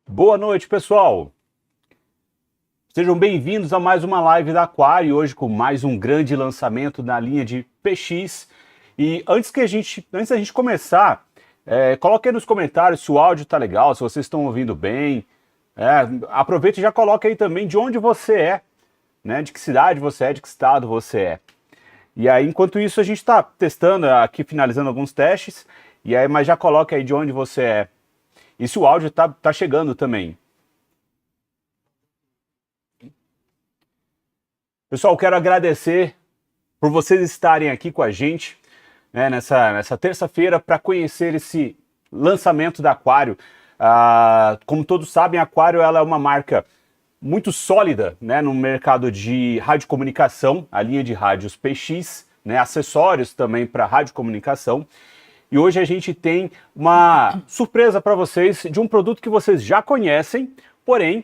Boa noite, pessoal. Sejam bem-vindos a mais uma live da Aquário, hoje com mais um grande lançamento na linha de PX. E antes da gente começar, coloque aí nos comentários se o áudio tá legal, se vocês estão ouvindo bem. Aproveita e já coloca aí também de onde você é, né? De que cidade você é, de que estado você é. E aí, enquanto isso, a gente está testando aqui, finalizando alguns testes. E aí, mas já coloca aí de onde você é. E se o áudio tá chegando também. Pessoal, quero agradecer por vocês estarem aqui com a gente, né, nessa terça-feira para conhecer esse lançamento da Aquário. Como todos sabem, a Aquário ela é uma marca muito sólida, né, no mercado de radiocomunicação, a linha de rádios PX, né, acessórios também para radiocomunicação. E hoje a gente tem uma surpresa para vocês de um produto que vocês já conhecem, porém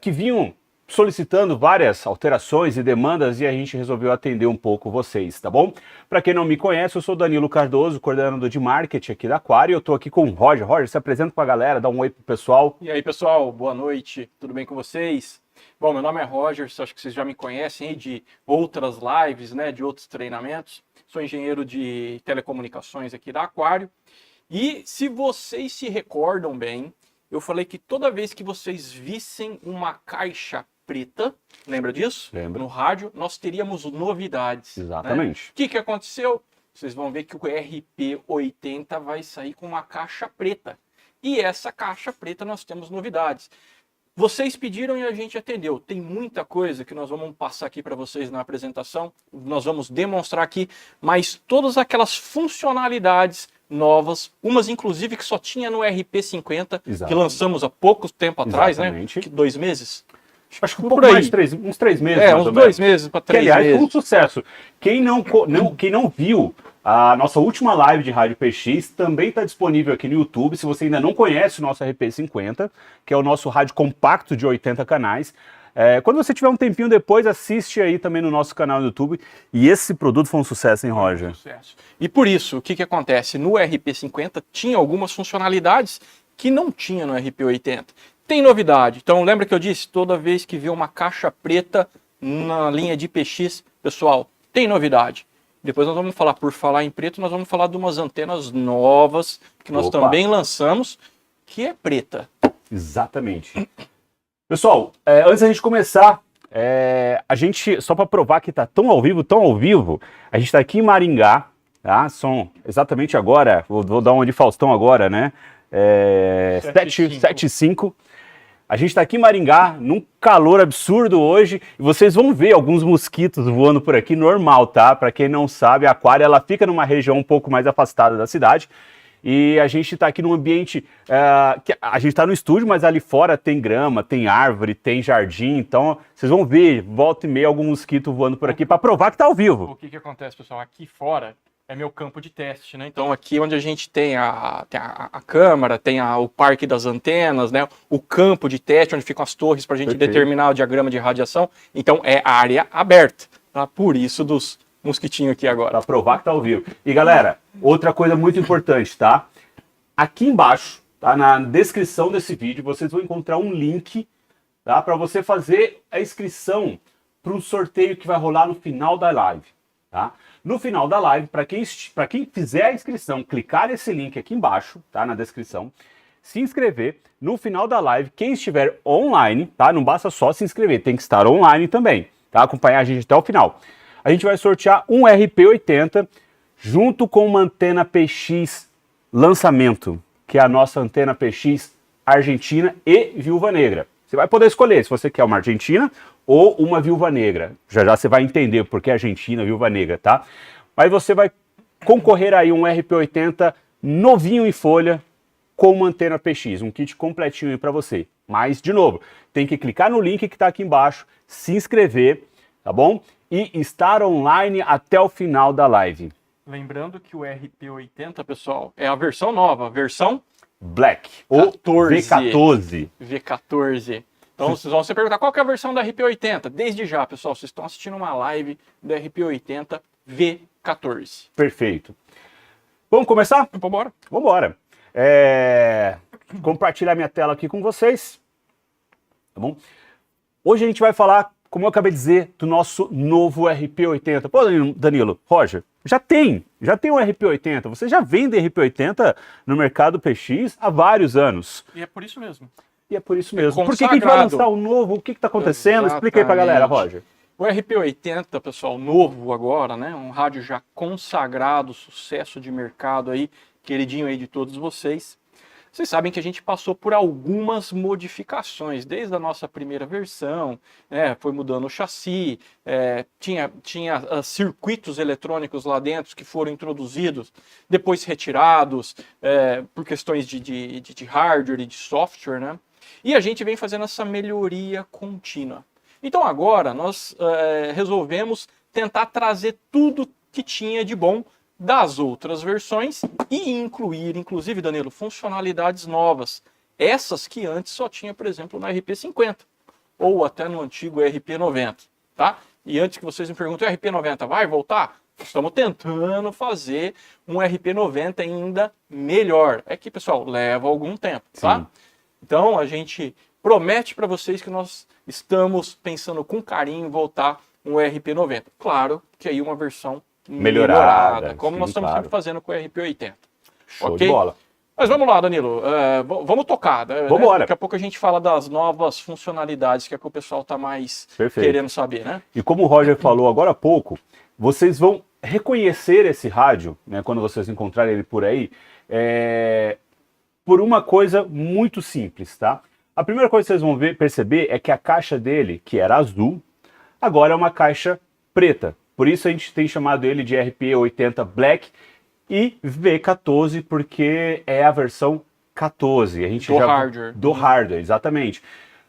que vinham solicitando várias alterações e demandas e a gente resolveu atender um pouco vocês, tá bom? Para quem não me conhece, eu sou Danilo Cardoso, coordenador de marketing aqui da Aquário, e eu tô aqui com o Roger. Roger, se apresenta para a galera, dá um oi pro pessoal. E aí, pessoal, boa noite, tudo bem com vocês? Bom, meu nome é Roger, acho que vocês já me conhecem aí de outras lives, né, de outros treinamentos. Sou engenheiro de telecomunicações aqui da Aquário. E se vocês se recordam bem, eu falei que toda vez que vocês vissem uma caixa preta, lembra disso? Lembro. No rádio, nós teríamos novidades. Exatamente. Né? O que aconteceu? Vocês vão ver que o RP80 vai sair com uma caixa preta. E essa caixa preta nós temos novidades. Vocês pediram e a gente atendeu. Tem muita coisa que nós vamos passar aqui para vocês na apresentação. Nós vamos demonstrar aqui, mas todas aquelas funcionalidades novas, umas inclusive que só tinha no RP50, Exato. que lançamos há pouco tempo atrás, Exatamente. né? 2 meses? Acho que um pouco mais de uns 3 meses. Uns 2 meses para 3 meses. Aliás, foi um meses. sucesso. Quem não viu a nossa última live de Rádio PX também está disponível aqui no YouTube. Se você ainda não conhece o nosso RP50, que é o nosso rádio compacto de 80 canais, quando você tiver um tempinho depois, assiste aí também no nosso canal no YouTube. E esse produto foi um sucesso, hein, Roger? Um sucesso. E por isso, o que acontece? No RP50 tinha algumas funcionalidades que não tinha no RP80. Tem novidade. Então lembra que eu disse, toda vez que vê uma caixa preta na linha de PX, pessoal, tem novidade. Depois nós vamos falar, por falar em preto, nós vamos falar de umas antenas novas que nós também lançamos, que é preta. Exatamente. Pessoal, antes da gente começar, a gente, só para provar que tá tão ao vivo, a gente está aqui em Maringá, tá? São exatamente agora, vou dar uma de Faustão agora, né? 7h05. A gente está aqui em Maringá, num calor absurdo hoje, e vocês vão ver alguns mosquitos voando por aqui, normal, tá? Para quem não sabe, a Aquário, ela fica numa região um pouco mais afastada da cidade, e a gente está aqui num ambiente, que a gente está no estúdio, mas ali fora tem grama, tem árvore, tem jardim, então vocês vão ver, volta e meia, algum mosquito voando por aqui, para provar que está ao vivo. O que acontece, pessoal? Aqui fora é meu campo de teste, né? Então aqui onde a gente tem a câmara, tem o parque das antenas, né? O campo de teste, onde ficam as torres para a gente determinar o diagrama de radiação. Então é área aberta, tá? Por isso dos mosquitinhos aqui agora. Para provar que tá ao vivo. E galera, outra coisa muito importante, tá? Aqui embaixo, tá? Na descrição desse vídeo, vocês vão encontrar um link, tá? Para você fazer a inscrição para um sorteio que vai rolar no final da live, tá? No final da live, para quem fizer a inscrição, clicar nesse link aqui embaixo, tá? Na descrição, se inscrever. No final da live, quem estiver online, tá? Não basta só se inscrever, tem que estar online também, tá? Acompanhar a gente até o final. A gente vai sortear um RP80 junto com uma antena PX lançamento, que é a nossa antena PX Argentina e Viúva Negra. Você vai poder escolher se você quer uma Argentina ou uma Viúva Negra. Já já você vai entender por que Argentina, Viúva Negra, tá? Mas você vai concorrer aí um RP80 novinho em folha com uma antena PX, um kit completinho aí para você. Mas, de novo, tem que clicar no link que está aqui embaixo, se inscrever, tá bom? E estar online até o final da live. Lembrando que o RP80, pessoal, é a versão nova, a versão Black, ou V14. V14. Então vocês vão se perguntar qual que é a versão da RP80. Desde já, pessoal, vocês estão assistindo uma live da RP80 V14. Perfeito. Vamos começar? Vambora. Vambora. compartilhar minha tela aqui com vocês, tá bom? Hoje a gente vai falar, como eu acabei de dizer, do nosso novo RP80. Pô, Danilo, Roger, já tem um RP80, você já vende RP80 no mercado PX há vários anos. E é por isso mesmo. E é por isso mesmo. Por que a gente vai lançar o novo? O que está acontecendo? Exatamente. Explica aí pra galera, Roger. O RP80, pessoal, novo agora, né? Um rádio já consagrado, sucesso de mercado aí, queridinho aí de todos vocês. Vocês sabem que a gente passou por algumas modificações, desde a nossa primeira versão, né, foi mudando o chassi, tinha circuitos eletrônicos lá dentro que foram introduzidos, depois retirados, por questões de hardware e de software, né? E a gente vem fazendo essa melhoria contínua. Então agora nós resolvemos tentar trazer tudo que tinha de bom das outras versões e incluir, inclusive, Danilo, funcionalidades novas. Essas que antes só tinha, por exemplo, no RP50 ou até no antigo RP90, tá? E antes que vocês me perguntem, o RP90 vai voltar? Estamos tentando fazer um RP90 ainda melhor. É que, pessoal, leva algum tempo, tá? Sim. Então, a gente promete para vocês que nós estamos pensando com carinho em voltar um RP90. Claro que aí uma versão melhorada, como sim, nós estamos claro. sempre fazendo com o RP80. Show Ok? de bola. Mas vamos lá, Danilo. Vamos tocar. Né? Vambora. Daqui a pouco a gente fala das novas funcionalidades que é que o pessoal está mais Perfeito. querendo saber, né? E como o Roger falou agora há pouco, vocês vão reconhecer esse rádio, né, quando vocês encontrarem ele por aí, por uma coisa muito simples, tá? A primeira coisa que vocês vão perceber é que a caixa dele, que era azul, agora é uma caixa preta. Por isso a gente tem chamado ele de RP80 Black e V14, porque é a versão 14. A gente do hardware, exatamente.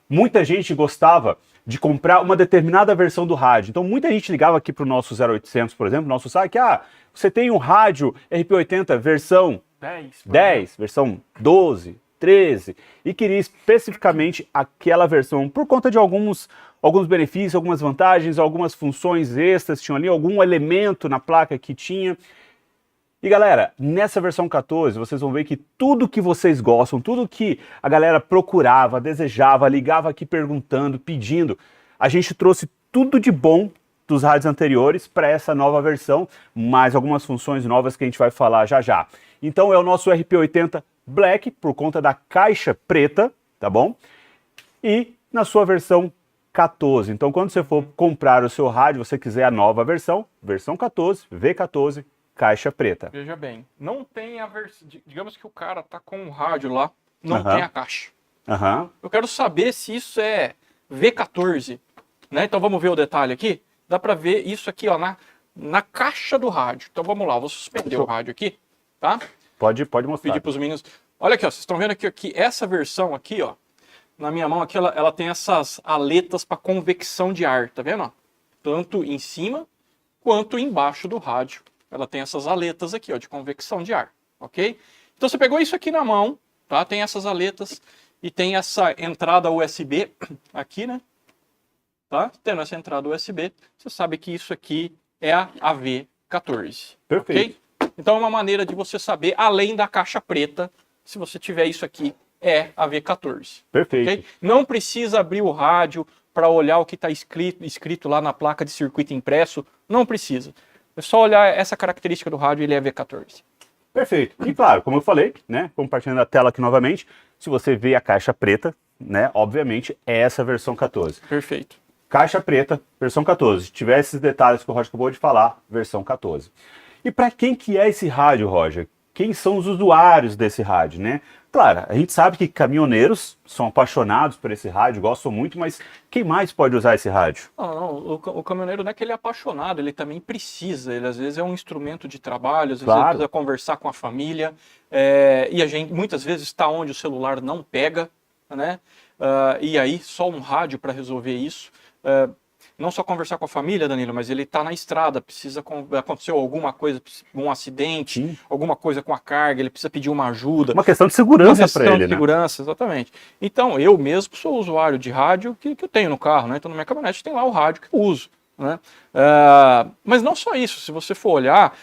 Muita gente gostava de comprar uma determinada versão do rádio. Então muita gente ligava aqui para o nosso 0800, por exemplo, nosso site, você tem um rádio RP80 versão 10, versão 12, 13, e queria especificamente aquela versão por conta de alguns benefícios, algumas vantagens, algumas funções extras tinham ali, algum elemento na placa que tinha. E galera, nessa versão 14 vocês vão ver que tudo que vocês gostam, tudo que a galera procurava, desejava, ligava aqui perguntando, pedindo, a gente trouxe tudo de bom dos rádios anteriores para essa nova versão, mais algumas funções novas que a gente vai falar já já. Então é o nosso RP80 Black, por conta da caixa preta, tá bom? E na sua versão 14. Então quando você for comprar o seu rádio, você quiser a nova versão, versão 14, V14, caixa preta. Veja bem, não tem a versão, digamos que o cara tá com o rádio lá, não tem a caixa. Eu quero saber se isso é V14, né? Então vamos ver o detalhe aqui. Dá para ver isso aqui, ó, na caixa do rádio. Então vamos lá, vou suspender o rádio aqui, tá? Pode mostrar. Pedir para os meninos. Olha aqui, ó, vocês estão vendo aqui, essa versão aqui, ó, na minha mão aqui, ela tem essas aletas para convecção de ar, tá vendo? Ó? Tanto em cima quanto embaixo do rádio. Ela tem essas aletas aqui, ó, de convecção de ar, ok? Então você pegou isso aqui na mão, tá? Tem essas aletas e tem essa entrada USB aqui, né? Tá? Tendo essa entrada USB, você sabe que isso aqui é a V14. Perfeito. Okay? Então é uma maneira de você saber, além da caixa preta, se você tiver isso aqui, é a V14. Perfeito. Okay? Não precisa abrir o rádio para olhar o que está escrito lá na placa de circuito impresso. Não precisa. É só olhar essa característica do rádio, ele é V14. Perfeito. E claro, como eu falei, né, compartilhando a tela aqui novamente, se você vê a caixa preta, né, obviamente é essa versão 14. Perfeito. Caixa preta, versão 14. Se tiver esses detalhes que o Roger acabou de falar, versão 14. E para quem que é esse rádio, Roger? Quem são os usuários desse rádio, né? Claro, a gente sabe que caminhoneiros são apaixonados por esse rádio, gostam muito, mas quem mais pode usar esse rádio? Não, o caminhoneiro não é que ele é apaixonado, ele também precisa. Ele às vezes é um instrumento de trabalho, às vezes ele precisa conversar com a família. E a gente muitas vezes está onde o celular não pega, né? E aí só um rádio para resolver isso. Não só conversar com a família, Danilo, mas ele está na estrada, aconteceu alguma coisa, um acidente, Sim. alguma coisa com a carga, ele precisa pedir uma ajuda. Uma questão de segurança para ele, né? Segurança, exatamente. Então, eu mesmo sou usuário de rádio que eu tenho no carro, né? Então, na minha caminhonete tem lá o rádio que eu uso, né? Mas não só isso, se você for olhar,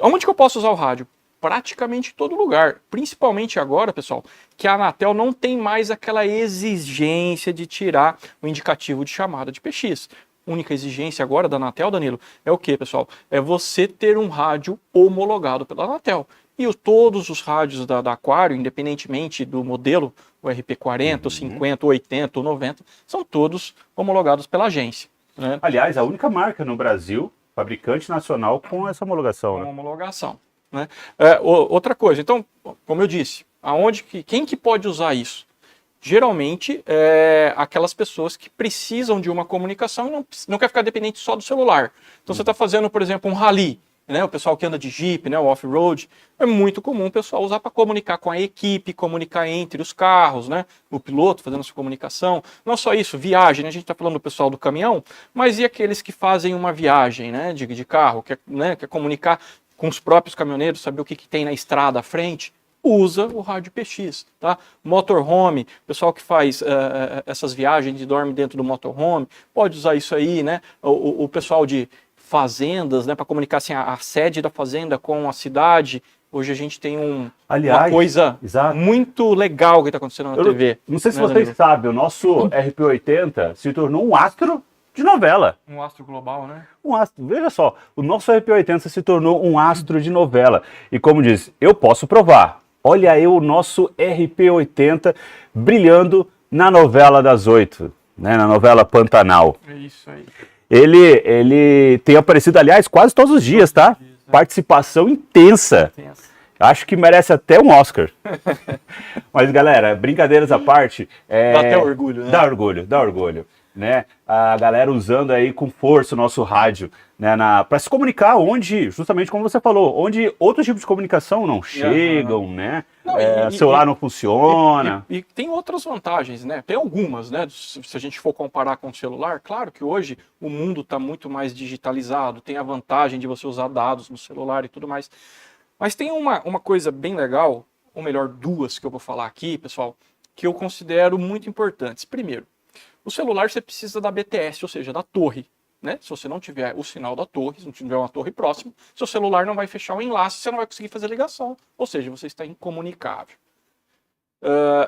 onde que eu posso usar o rádio? praticamente todo lugar. Principalmente agora, pessoal, que a Anatel não tem mais aquela exigência de tirar o indicativo de chamada de PX. A única exigência agora da Anatel, Danilo, é o que, pessoal? É você ter um rádio homologado pela Anatel. E todos os rádios da Aquário, independentemente do modelo, o RP40, o 50, o 80, o 90, são todos homologados pela agência. Né? Aliás, a única marca no Brasil, fabricante nacional, com essa homologação. Com né? homologação. Né? Outra coisa, então, como eu disse, quem que pode usar isso? Geralmente, aquelas pessoas que precisam de uma comunicação e não quer ficar dependente só do celular. Então, você está fazendo, por exemplo, um rally, né? O pessoal que anda de Jeep, né? O off-road, é muito comum o pessoal usar para comunicar com a equipe, comunicar entre os carros, né? O piloto fazendo essa comunicação. Não só isso, viagem, né? A gente está falando do pessoal do caminhão, mas e aqueles que fazem uma viagem, né? de carro, quer comunicar com os próprios caminhoneiros, saber o que tem na estrada à frente? Usa o rádio PX, tá? Motorhome, pessoal que faz essas viagens e dorme dentro do motorhome, pode usar isso aí, né? O pessoal de fazendas, né? Para comunicar assim, a sede da fazenda com a cidade. Hoje a gente tem uma coisa muito legal que está acontecendo na TV. Não sei se vocês sabem, o nosso RP80 se tornou um astro de novela. Um astro global, né? Um astro, veja só, o nosso RP80 se tornou um astro de novela. E como diz, eu posso provar. Olha aí o nosso RP80 brilhando na novela das 8, né, na novela Pantanal. É isso aí. Ele tem aparecido, aliás, quase todos os dias, tá? Participação intensa. Acho que merece até um Oscar. Mas, galera, brincadeiras à parte... Dá até orgulho, né? Dá orgulho. Né? A galera usando aí com força o nosso rádio, né, para se comunicar onde, justamente como você falou, onde outros tipos de comunicação não chegam, né? Celular não funciona. E tem outras vantagens, né? Tem algumas, né? Se a gente for comparar com o celular, claro que hoje o mundo está muito mais digitalizado, tem a vantagem de você usar dados no celular e tudo mais. Mas tem uma coisa bem legal, ou melhor, duas que eu vou falar aqui, pessoal, que eu considero muito importantes. Primeiro, o celular você precisa da BTS, ou seja, da torre. Né? Se você não tiver o sinal da torre, se não tiver uma torre próxima, seu celular não vai fechar o enlace, você não vai conseguir fazer ligação. Ou seja, você está incomunicável.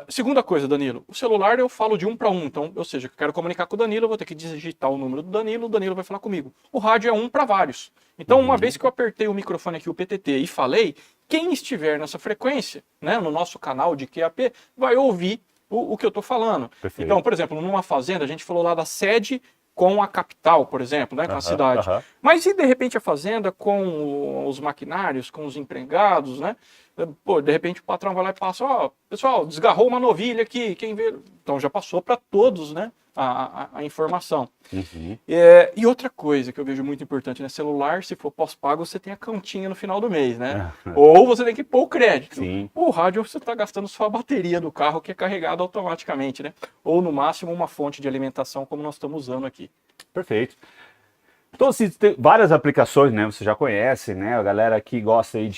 Segunda coisa, Danilo, o celular eu falo de um para um. Então, ou seja, eu quero comunicar com o Danilo, eu vou ter que digitar o número do Danilo, o Danilo vai falar comigo. O rádio é um para vários. Então, uma vez que eu apertei o microfone aqui, o PTT, e falei, quem estiver nessa frequência, né, no nosso canal de QAP, vai ouvir o que eu estou falando. Perfeito. Então, por exemplo, numa fazenda, a gente falou lá da sede com a capital, por exemplo, né, com a cidade. Mas e, de repente, a fazenda com os maquinários, com os empregados, né? Pô, de repente, o patrão vai lá e passa, ó, pessoal, desgarrou uma novilha aqui, quem vê? Então, já passou para todos, né, a informação. E outra coisa que eu vejo muito importante, né, celular, se for pós-pago, você tem a continha no final do mês, né? Ou você tem que pôr o crédito. Sim. O rádio, você está gastando só a bateria do carro, que é carregado automaticamente, né? Ou, no máximo, uma fonte de alimentação, como nós estamos usando aqui. Perfeito. Então, assim, tem várias aplicações, né? Você já conhece, né? A galera que gosta aí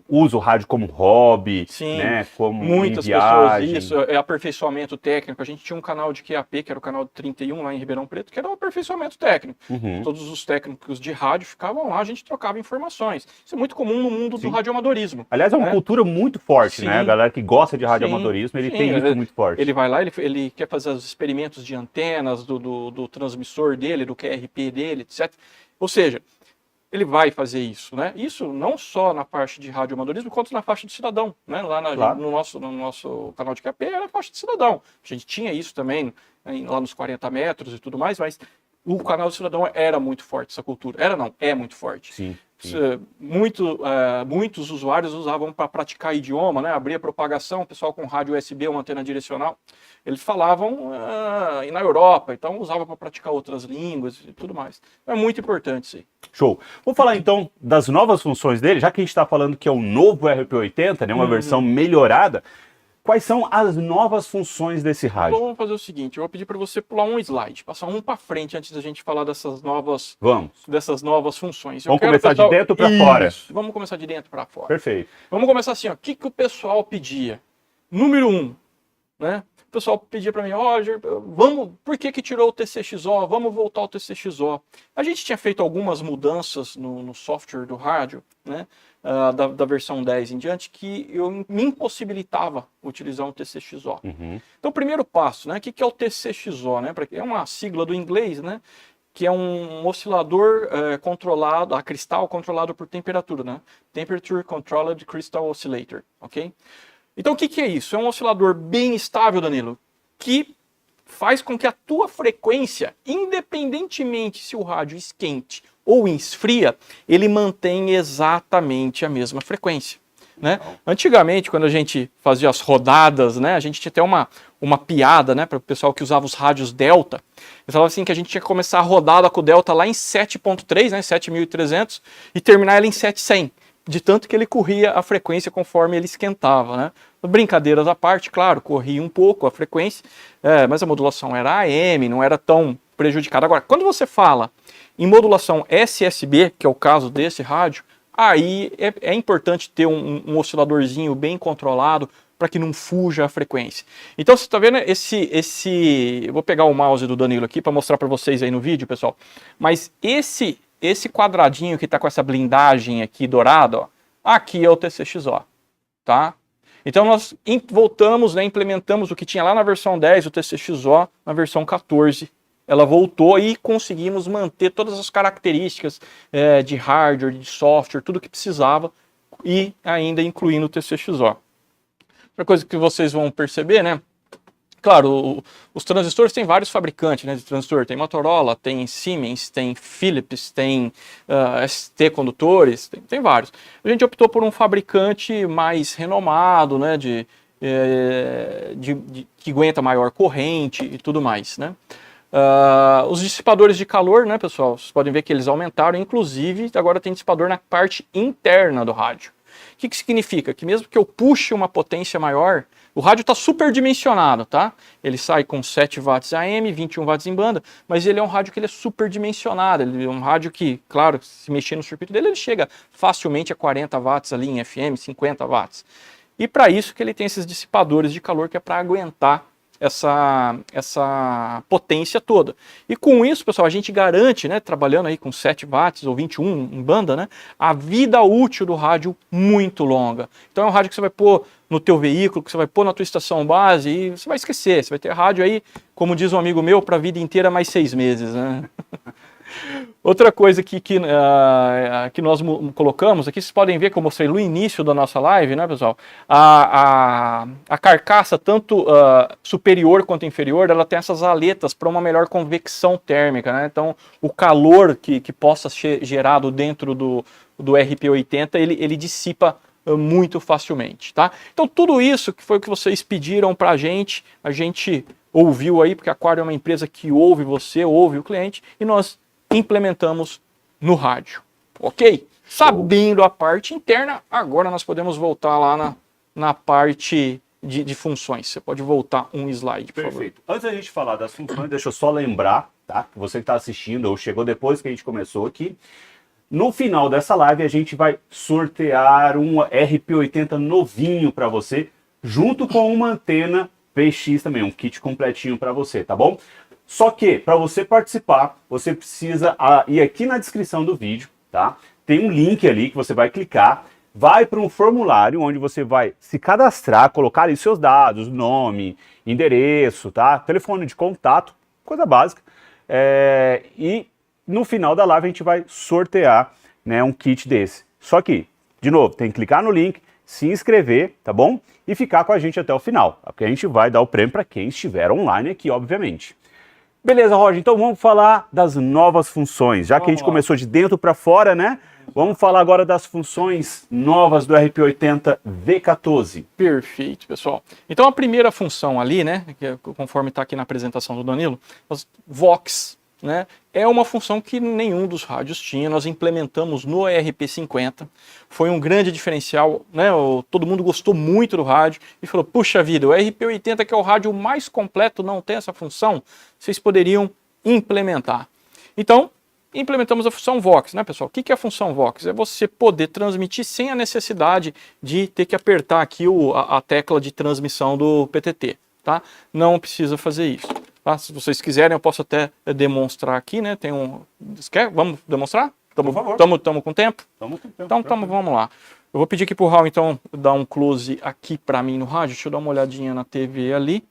usa o rádio como hobby, Sim, né? Como muitas viagem. pessoas, isso, é aperfeiçoamento técnico. A gente tinha um canal de QAP, que era o canal 31 lá em Ribeirão Preto, que era um aperfeiçoamento técnico. Todos os técnicos de rádio ficavam lá, a gente trocava informações. Isso é muito comum no mundo do radioamadorismo. Aliás, é uma cultura muito forte, né? A galera que gosta de radioamadorismo, ele tem isso muito forte. Ele vai lá, ele quer fazer os experimentos de antenas, do transmissor dele, do QRP dele, etc. Ou seja, ele vai fazer isso, né? Isso não só na parte de radioamadorismo, quanto na faixa de cidadão, né? Lá no nosso canal de QAP era a faixa de cidadão. A gente tinha isso também lá nos 40 metros e tudo mais, mas o canal de cidadão era muito forte, essa cultura. É muito forte. Sim. Muitos usuários usavam para praticar idioma, né? Abria propagação, o pessoal com rádio USB, uma antena direcional. Eles falavam na Europa, então usava para praticar outras línguas e tudo mais. É muito importante isso aí. Show. Vamos falar então das novas funções dele, já que a gente está falando que é o novo RP80, né? Uma versão melhorada. Quais são as novas funções desse rádio? Então vamos fazer o seguinte, eu vou pedir para você pular um slide, passar um para frente antes da gente falar dessas novas funções. Vamos começar de dentro para fora. Vamos começar de dentro para fora. Perfeito. Vamos começar assim, ó. O que o pessoal pedia? Número 1, né? pessoal pedia para mim, Roger, por que tirou o TCXO? Vamos voltar ao TCXO. A gente tinha feito algumas mudanças no software do rádio, né, da versão 10 em diante, que me impossibilitava utilizar um TCXO. Então, o primeiro passo, né, o que é o TCXO? Né, é uma sigla do inglês, né, que é um oscilador controlado, a cristal controlado por temperatura, né? Temperature Controlled Crystal Oscillator, ok? Então o que é isso? É um oscilador bem estável, Danilo, que faz com que a tua frequência, independentemente se o rádio esquente ou esfria, ele mantém exatamente a mesma frequência. Né? Antigamente, quando a gente fazia as rodadas, né, a gente tinha até uma piada, né, para o pessoal que usava os rádios Delta. Eles falavam assim que a gente tinha que começar a rodada com o Delta lá em 7.3, né, 7.300, e terminar ela em 7.100, de tanto que ele corria a frequência conforme ele esquentava. Né? Brincadeiras à parte, claro, corria um pouco a frequência, mas a modulação era AM, não era tão prejudicada. Agora, quando você fala em modulação SSB, que é o caso desse rádio, aí é importante ter um osciladorzinho bem controlado para que não fuja a frequência. Então você está vendo eu vou pegar o mouse do Danilo aqui para mostrar para vocês aí no vídeo, pessoal. Mas esse quadradinho que está com essa blindagem aqui dourada, ó, aqui é o TCXO, tá? Então nós voltamos, né, implementamos o que tinha lá na versão 10, o TCXO, na versão 14. Ela voltou e conseguimos manter todas as características de hardware, de software, tudo que precisava, e ainda incluindo o TCXO. Outra coisa que vocês vão perceber, né? Claro, os transistores têm vários fabricantes, né, de transistor. Tem Motorola, tem Siemens, tem Philips, tem ST condutores, tem vários. A gente optou por um fabricante mais renomado, né, que aguenta maior corrente e tudo mais, né? Os dissipadores de calor, né, pessoal, vocês podem ver que eles aumentaram, inclusive agora tem dissipador na parte interna do rádio. O que significa? Que mesmo que eu puxe uma potência maior, o rádio está superdimensionado, tá? Ele sai com 7 watts AM, 21 watts em banda, mas ele é um rádio que ele é superdimensionado, ele é um rádio que, claro, se mexer no circuito dele, ele chega facilmente a 40 watts ali em FM, 50 watts. E para isso que ele tem esses dissipadores de calor que é para aguentar essa potência toda. E com isso, pessoal, a gente garante, né, trabalhando aí com 7 watts ou 21 em banda, né, a vida útil do rádio muito longa. Então é um rádio que você vai pôr no teu veículo, que você vai pôr na tua estação base e você vai esquecer. Você vai ter rádio aí, como diz um amigo meu, para a vida inteira mais 6 meses, né? Outra coisa que nós colocamos aqui, vocês podem ver que eu mostrei no início da nossa live, né, pessoal? A carcaça, tanto superior quanto inferior, ela tem essas aletas para uma melhor convecção térmica, né? Então, o calor que possa ser gerado dentro do RP80, ele dissipa muito facilmente, tá? Então, tudo isso que foi o que vocês pediram para a gente ouviu aí, porque a Aquário é uma empresa que ouve você, ouve o cliente, e nós implementamos no rádio, ok? Sabendo a parte interna, agora nós podemos voltar lá na parte de funções. Você pode voltar um slide, por favor. Perfeito. Antes da gente falar das funções, deixa eu só lembrar, tá? Você que está assistindo ou chegou depois que a gente começou aqui, no final dessa live a gente vai sortear um RP80 novinho para você, junto com uma antena PX também, um kit completinho para você, tá bom? Só que, para você participar, você precisa ir aqui na descrição do vídeo, tá? Tem um link ali que você vai clicar, vai para um formulário onde você vai se cadastrar, colocar ali seus dados, nome, endereço, tá? Telefone de contato, coisa básica. E no final da live a gente vai sortear, né, um kit desse. Só que, de novo, tem que clicar no link, se inscrever, tá bom? E ficar com a gente até o final, porque a gente vai dar o prêmio para quem estiver online aqui, obviamente. Beleza, Roger, então vamos falar das novas funções, já que a gente começou de dentro para fora, né? Vamos falar agora das funções novas do RP80 V14. Perfeito, pessoal. Então a primeira função ali, né, conforme está aqui na apresentação do Danilo, Vox, né, é uma função que nenhum dos rádios tinha, nós implementamos no RP50, foi um grande diferencial, né, todo mundo gostou muito do rádio e falou, puxa vida, o RP80 que é o rádio mais completo não tem essa função, vocês poderiam implementar. Então, implementamos a função Vox, né, pessoal? O que é a função Vox? É você poder transmitir sem a necessidade de ter que apertar aqui a tecla de transmissão do PTT. tá? Não precisa fazer isso. Tá? Se vocês quiserem, eu posso até demonstrar aqui, né? Tem um... Quer? Vamos demonstrar? Por favor. Estamos com tempo? Estamos com tempo. Então vamos lá. Eu vou pedir aqui pro Raul, então, dar um close aqui para mim no rádio. Deixa eu dar uma olhadinha na TV ali.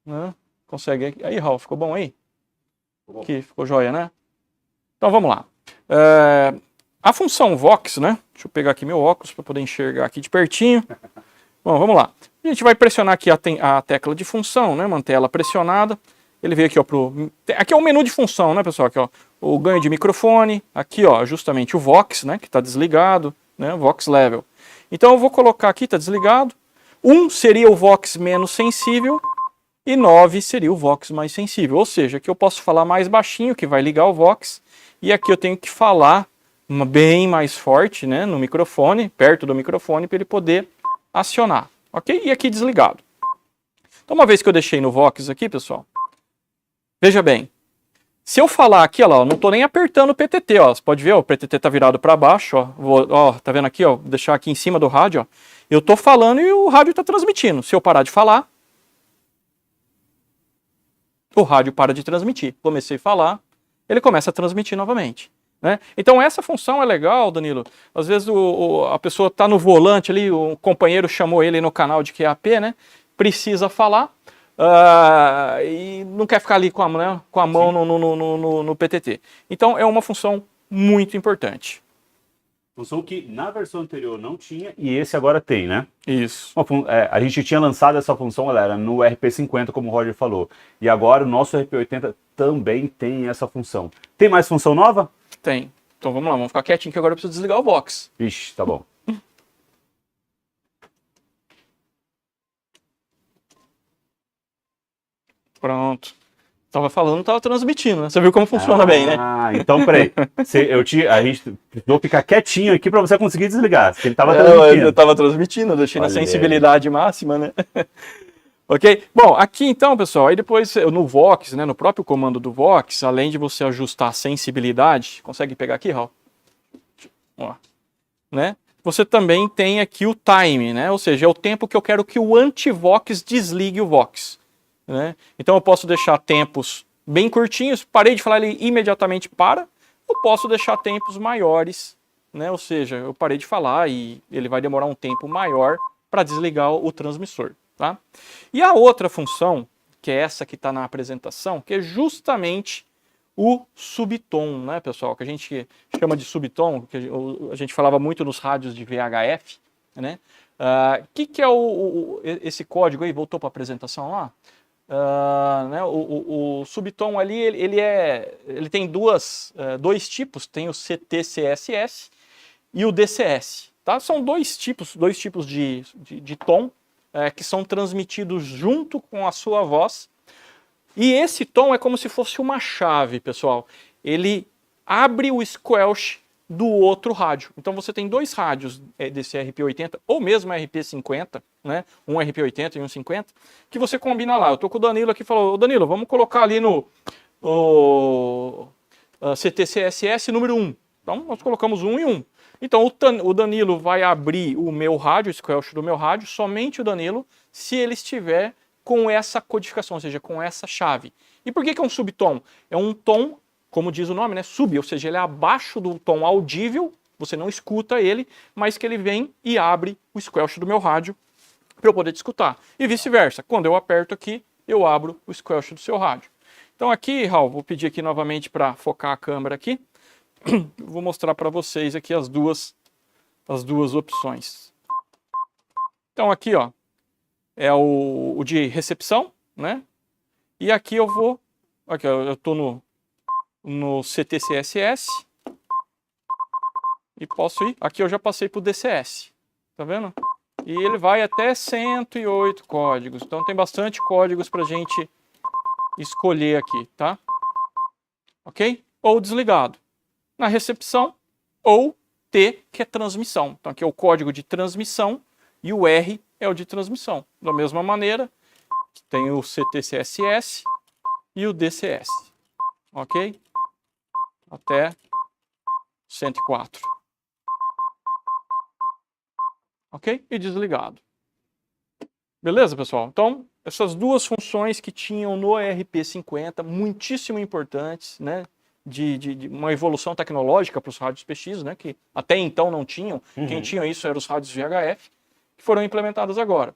Né? Consegue? Aí, Raul, ficou bom aí? Aqui, ficou joia, né? Então vamos lá. A função Vox, né? Deixa eu pegar aqui meu óculos para poder enxergar aqui de pertinho. Bom, vamos lá. A gente vai pressionar aqui a tecla de função, né? Manter ela pressionada. Ele veio aqui, ó, aqui é o menu de função, né, pessoal? Aqui, ó, o ganho de microfone. Aqui, ó, justamente o Vox, né? Que está desligado, né? Vox Level. Então eu vou colocar aqui, está desligado. 1 seria o Vox menos sensível e 9 seria o Vox mais sensível. Ou seja, aqui eu posso falar mais baixinho, que vai ligar o Vox. E aqui eu tenho que falar bem mais forte, né? No microfone, perto do microfone, para ele poder acionar, ok? E aqui desligado. Então, uma vez que eu deixei no Vox aqui, pessoal, veja bem, se eu falar aqui, ó, não estou nem apertando o PTT, ó, você pode ver, ó, o PTT está virado para baixo, ó, tá vendo aqui, ó, vou deixar aqui em cima do rádio, ó, eu estou falando e o rádio está transmitindo. Se eu parar de falar, o rádio para de transmitir. Comecei a falar, ele começa a transmitir novamente. Né? Então essa função é legal, Danilo. Às vezes a pessoa está no volante ali, o companheiro chamou ele no canal de QAP, né? Precisa falar e não quer ficar ali com a mão no PTT. Então é uma função muito importante. Função que na versão anterior não tinha e esse agora tem, né? Isso. A gente tinha lançado essa função, galera, no RP50, como o Roger falou. E agora o nosso RP80 também tem essa função. Tem mais função nova? Tem. Então vamos lá, vamos ficar quietinho que agora eu preciso desligar o Vox. Ixi, tá bom. Pronto. Tava falando, tava transmitindo, né? Você viu como funciona bem, né? Ah, então peraí. A gente precisou ficar quietinho aqui para você conseguir desligar. Ele tava transmitindo. Eu tava transmitindo, eu deixei na sensibilidade máxima, né? Ok? Bom, aqui então, pessoal, aí depois no Vox, né, no próprio comando do Vox, além de você ajustar a sensibilidade, consegue pegar aqui, Raul? Ó, né? Você também tem aqui o time, né? Ou seja, é o tempo que eu quero que o anti-Vox desligue o Vox. Né? Então eu posso deixar tempos bem curtinhos, parei de falar, ele imediatamente para, ou posso deixar tempos maiores, né? Ou seja, eu parei de falar e ele vai demorar um tempo maior para desligar o transmissor. Tá? E a outra função, que é essa que está na apresentação, que é justamente o subtom, né, pessoal? Que a gente chama de subtom, que a gente falava muito nos rádios de VHF, né? Que é esse código aí? Voltou para a apresentação lá? Né, o subtom ali, ele tem dois tipos, tem o CT-CSS e o DCS. Tá? São dois tipos de tom que são transmitidos junto com a sua voz. E esse tom é como se fosse uma chave, pessoal. Ele abre o squelch do outro rádio. Então você tem dois rádios desse RP80 ou mesmo RP50, né? Um RP80 e um 50, que você combina lá. Eu tô com o Danilo aqui e falou: Danilo, vamos colocar ali no CT-CSS número 1. Então nós colocamos 1 e 1. Então o Danilo vai abrir o meu rádio, o squelch do meu rádio, somente o Danilo, se ele estiver com essa codificação, ou seja, com essa chave. E por que é um subtom? É um tom, como diz o nome, né, sub, ou seja, ele é abaixo do tom audível, você não escuta ele, mas que ele vem e abre o squelch do meu rádio para eu poder te escutar. E vice-versa, quando eu aperto aqui, eu abro o squelch do seu rádio. Então aqui, Raul, vou pedir aqui novamente para focar a câmera aqui. Vou mostrar para vocês aqui as duas opções. Então aqui, ó, é o de recepção, né? E aqui eu vou, aqui ó, eu tô no CT-CSS e posso ir, aqui eu já passei pro DCS, tá vendo? E ele vai até 108 códigos, então tem bastante códigos pra gente escolher aqui, tá? Ok? Ou desligado. Na recepção, ou T, que é transmissão. Então aqui é o código de transmissão e o R é o de transmissão. Da mesma maneira, tem o CT-CSS e o DCS. Ok? Até 104. Ok? E desligado. Beleza, pessoal? Então, essas duas funções que tinham no ERP50, muitíssimo importantes, né? De uma evolução tecnológica para os rádios PX, né? Que até então não tinham. Quem tinha isso eram os rádios VHF, que foram implementados agora.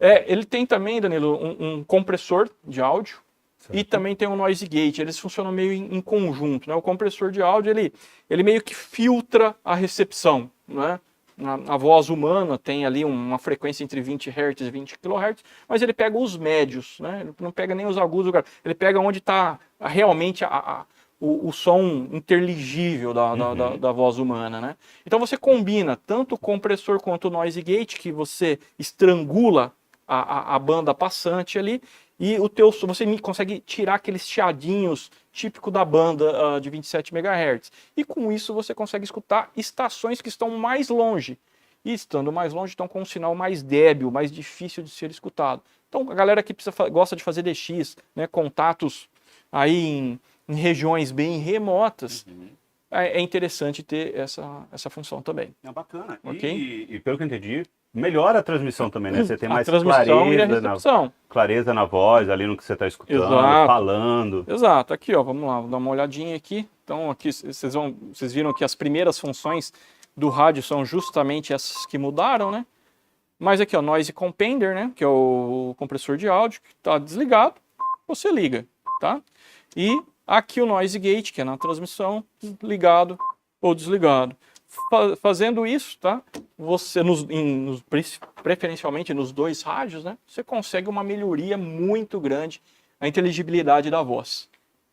Ele tem também, Danilo, um compressor de áudio, certo, e também tem um noise gate. Eles funcionam meio em conjunto, né? O compressor de áudio, ele meio que filtra a recepção, né? A voz humana tem ali uma frequência entre 20 Hz e 20 kHz, mas ele pega os médios, né? Ele não pega nem os agudos, ele pega onde está realmente o som interligível da voz humana, né? Então você combina tanto o compressor quanto o noise gate, que você estrangula a banda passante ali, e você consegue tirar aqueles chiadinhos típico da banda de 27 MHz. E com isso você consegue escutar estações que estão mais longe. E estando mais longe, estão com um sinal mais débil, mais difícil de ser escutado. Então a galera que gosta de fazer DX, né, contatos aí em regiões bem remotas, é interessante ter essa função também. É bacana. Okay? E pelo que eu entendi, melhora a transmissão também, né? Você tem mais clareza na voz, ali no que você está escutando, exato, falando. Exato. Aqui, ó, vamos lá, vou dar uma olhadinha aqui. Então, aqui vocês viram que as primeiras funções do rádio são justamente essas que mudaram, né? Mas aqui, ó, Noise Compender, né? Que é o compressor de áudio, que está desligado, você liga, tá? E aqui o Noise Gate, que é na transmissão, ligado ou desligado. Fazendo isso, tá? Você, preferencialmente nos dois rádios, né? Você consegue uma melhoria muito grande na inteligibilidade da voz.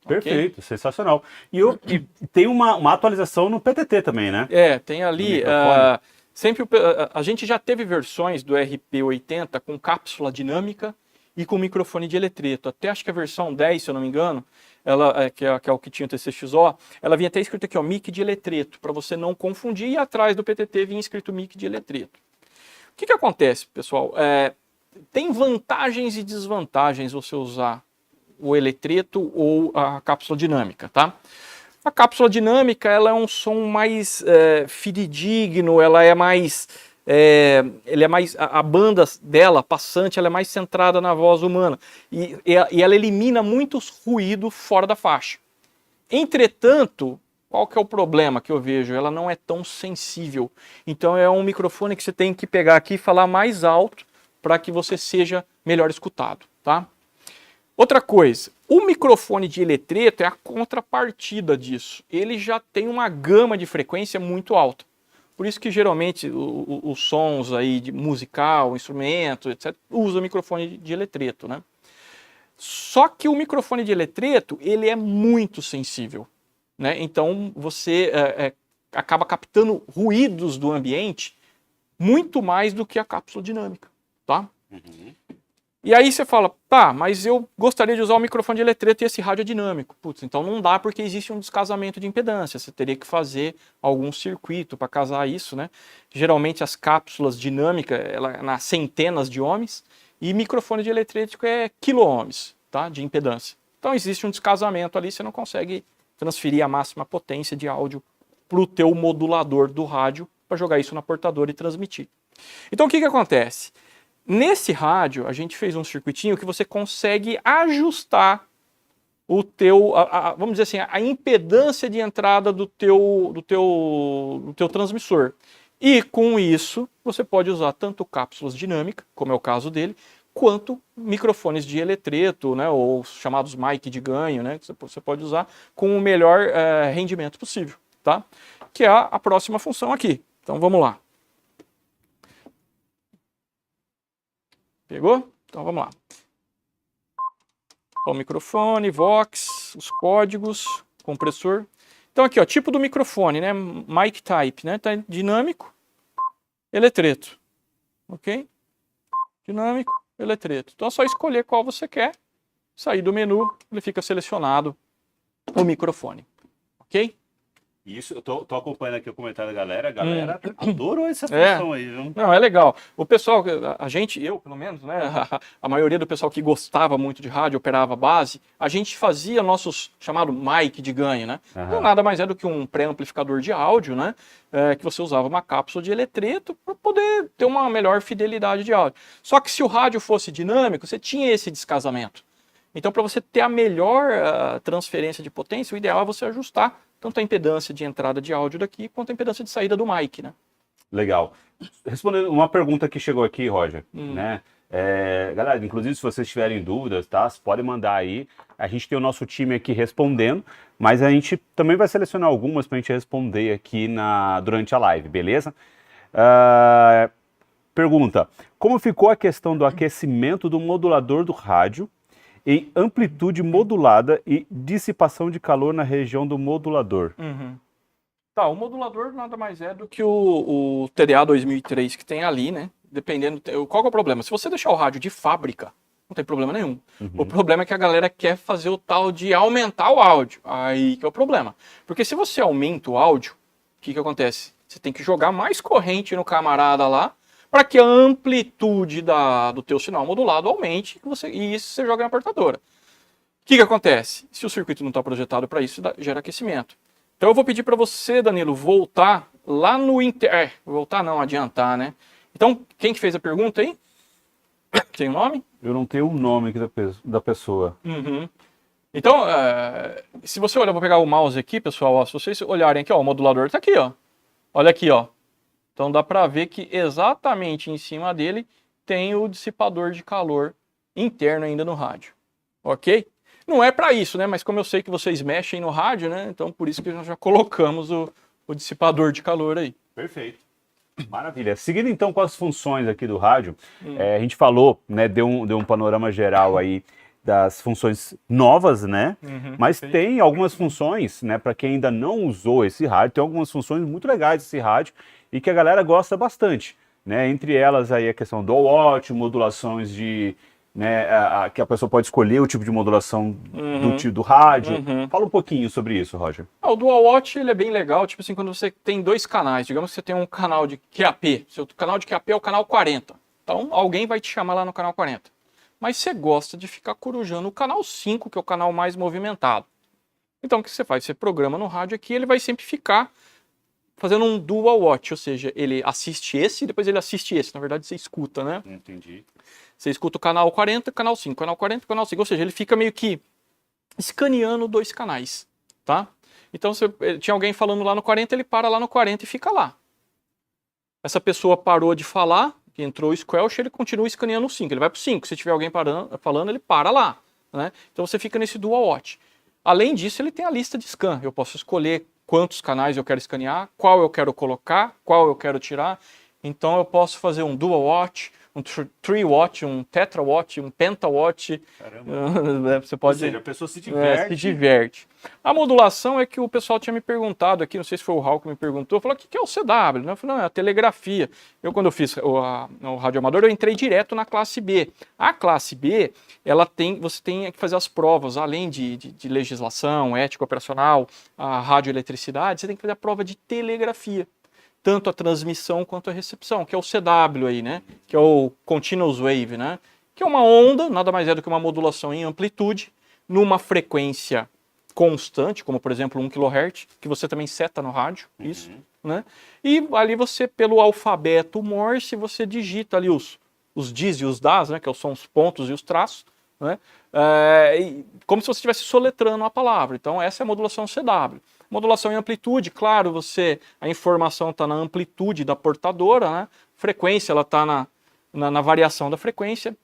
Perfeito, okay? Sensacional. E tem uma atualização no PTT também, né? Tem ali. Sempre a gente já teve versões do RP80 com cápsula dinâmica e com microfone de eletreto. Até acho que a versão 10, se eu não me engano, que é o que tinha o TCXO, ela vinha até escrito aqui, ó, mic de eletreto, para você não confundir, e atrás do PTT vinha escrito mic de eletreto. O que acontece, pessoal? Tem vantagens e desvantagens você usar o eletreto ou a cápsula dinâmica, tá? A cápsula dinâmica, ela é um som mais fidedigno, ela é mais... a banda dela, passante, ela é mais centrada na voz humana e ela elimina muitos ruídos fora da faixa. Entretanto, qual que é o problema que eu vejo? Ela não é tão sensível. Então é um microfone que você tem que pegar aqui e falar mais alto para que você seja melhor escutado, tá? Outra coisa, o microfone de eletreto é a contrapartida disso. Ele já tem uma gama de frequência muito alta. Por isso que geralmente os sons aí de musical, instrumento, etc., usa microfone de eletreto, né? Só que o microfone de eletreto, ele é muito sensível, né? Então você acaba captando ruídos do ambiente muito mais do que a cápsula dinâmica, tá? E aí você fala, tá, mas eu gostaria de usar o microfone de eletreto e esse rádio é dinâmico. Putz, então não dá porque existe um descasamento de impedância. Você teria que fazer algum circuito para casar isso, né? Geralmente as cápsulas dinâmicas, ela nas centenas de ohms, e microfone de eletrético é quilo-ohms, tá, de impedância. Então existe um descasamento ali, você não consegue transferir a máxima potência de áudio para o teu modulador do rádio para jogar isso na portadora e transmitir. Então o que acontece? Nesse rádio, a gente fez um circuitinho que você consegue ajustar o teu, vamos dizer assim, a impedância de entrada do teu transmissor. E com isso, você pode usar tanto cápsulas dinâmicas, como é o caso dele, quanto microfones de eletreto, né, ou chamados mic de ganho, né, que você pode usar com o melhor rendimento possível, tá? Que é a próxima função aqui. Então vamos lá. Pegou? Então vamos lá. O microfone, Vox, os códigos, compressor. Então aqui, ó, tipo do microfone, né? Mic type, né? Tá dinâmico, eletreto. Ok? Dinâmico, eletreto. Então é só escolher qual você quer. Sair do menu, ele fica selecionado o microfone. Ok? Isso, eu tô acompanhando aqui o comentário da galera. A galera adorou essa função aí, viu? Não, é legal. O pessoal, a gente, eu pelo menos, né? A maioria do pessoal que gostava muito de rádio, operava base, a gente fazia nossos chamado mic de ganho, né? Não nada mais é do que um pré-amplificador de áudio, né? Que você usava uma cápsula de eletreto para poder ter uma melhor fidelidade de áudio. Só que se o rádio fosse dinâmico, você tinha esse descasamento. Então, para você ter a melhor transferência de potência, o ideal é você ajustar tanto a impedância de entrada de áudio daqui, quanto a impedância de saída do mic, né? Legal. Respondendo uma pergunta que chegou aqui, Roger, né? Galera, inclusive se vocês tiverem dúvidas, tá? Vocês podem mandar aí. A gente tem o nosso time aqui respondendo, mas a gente também vai selecionar algumas para a gente responder aqui durante a live, beleza? Pergunta: como ficou a questão do aquecimento do modulador do rádio em amplitude modulada e dissipação de calor na região do modulador? Tá, o modulador nada mais é do que o TDA 2003 que tem ali, né? Dependendo, qual que é o problema? Se você deixar o rádio de fábrica, não tem problema nenhum. O problema é que a galera quer fazer o tal de aumentar o áudio. Aí que é o problema. Porque se você aumenta o áudio, o que acontece? Você tem que jogar mais corrente no camarada lá, para que a amplitude do teu sinal modulado aumente e isso você joga na portadora. O que acontece? Se o circuito não está projetado para isso, gera aquecimento. Então eu vou pedir para você, Danilo, voltar lá no voltar não, adiantar, né? Então, quem que fez a pergunta aí? Tem o nome? Eu não tenho o nome aqui da pessoa. Então, se você olhar, vou pegar o mouse aqui, pessoal, ó, se vocês olharem aqui, ó, o modulador está aqui, ó. Olha aqui, ó. Então dá para ver que exatamente em cima dele tem o dissipador de calor interno ainda no rádio, ok? Não é para isso, né? Mas como eu sei que vocês mexem no rádio, né? Então por isso que nós já colocamos o dissipador de calor aí. Perfeito. Maravilha. Seguindo então com as funções aqui do rádio, a gente falou, né? Deu um panorama geral aí das funções novas, né? Mas tem algumas funções, né? Para quem ainda não usou esse rádio, tem algumas funções muito legais desse rádio e que a galera gosta bastante, né? Entre elas aí a questão do watt, modulações de, né? Que a pessoa pode escolher o tipo de modulação do rádio. Fala um pouquinho sobre isso, Roger. O Dual Watt ele é bem legal, tipo assim, quando você tem dois canais, digamos que você tem um canal de QAP, seu canal de QAP é o canal 40, então alguém vai te chamar lá no canal 40. Mas você gosta de ficar corujando o canal 5, que é o canal mais movimentado. Então o que você faz? Você programa no rádio aqui, ele vai sempre ficar fazendo um dual watch, ou seja, ele assiste esse e depois ele assiste esse. Na verdade você escuta, né? Entendi. Você escuta o canal 40, canal 5, canal 40, canal 5. Ou seja, ele fica meio que escaneando dois canais, tá? Então tinha alguém falando lá no 40, ele para lá no 40 e fica lá. Essa pessoa parou de falar, que entrou o squelch, ele continua escaneando o 5. Ele vai para o 5. Se tiver alguém falando, ele para lá, né? Então você fica nesse dual watch. Além disso, ele tem a lista de scan. Eu posso escolher quantos canais eu quero escanear, qual eu quero colocar, qual eu quero tirar. Então eu posso fazer um dual watch, um three watch, um tetra watch, um penta watch. Caramba. Você pode. Ou seja, a pessoa se diverte. Se diverte. A modulação é que o pessoal tinha me perguntado aqui, não sei se foi o Raul que me perguntou, falou: o que é o CW? Eu falei: não, é a telegrafia. Quando eu fiz o radioamador, eu entrei direto na classe B. A classe B, você tem que fazer as provas, além de legislação, ética operacional, a radioeletricidade, você tem que fazer a prova de telegrafia. Tanto a transmissão quanto a recepção, que é o CW aí, né? Que é o Continuous Wave, né? Que é uma onda, nada mais é do que uma modulação em amplitude, numa frequência constante, como por exemplo 1 kHz, que você também seta no rádio, isso, né? E ali você, pelo alfabeto Morse, você digita ali os dis e os das, né? Que são os pontos e os traços, né? Como se você estivesse soletrando a palavra. Então essa é a modulação CW. Modulação em amplitude, claro, a informação está na amplitude da portadora, né? Frequência, ela está na variação da frequência.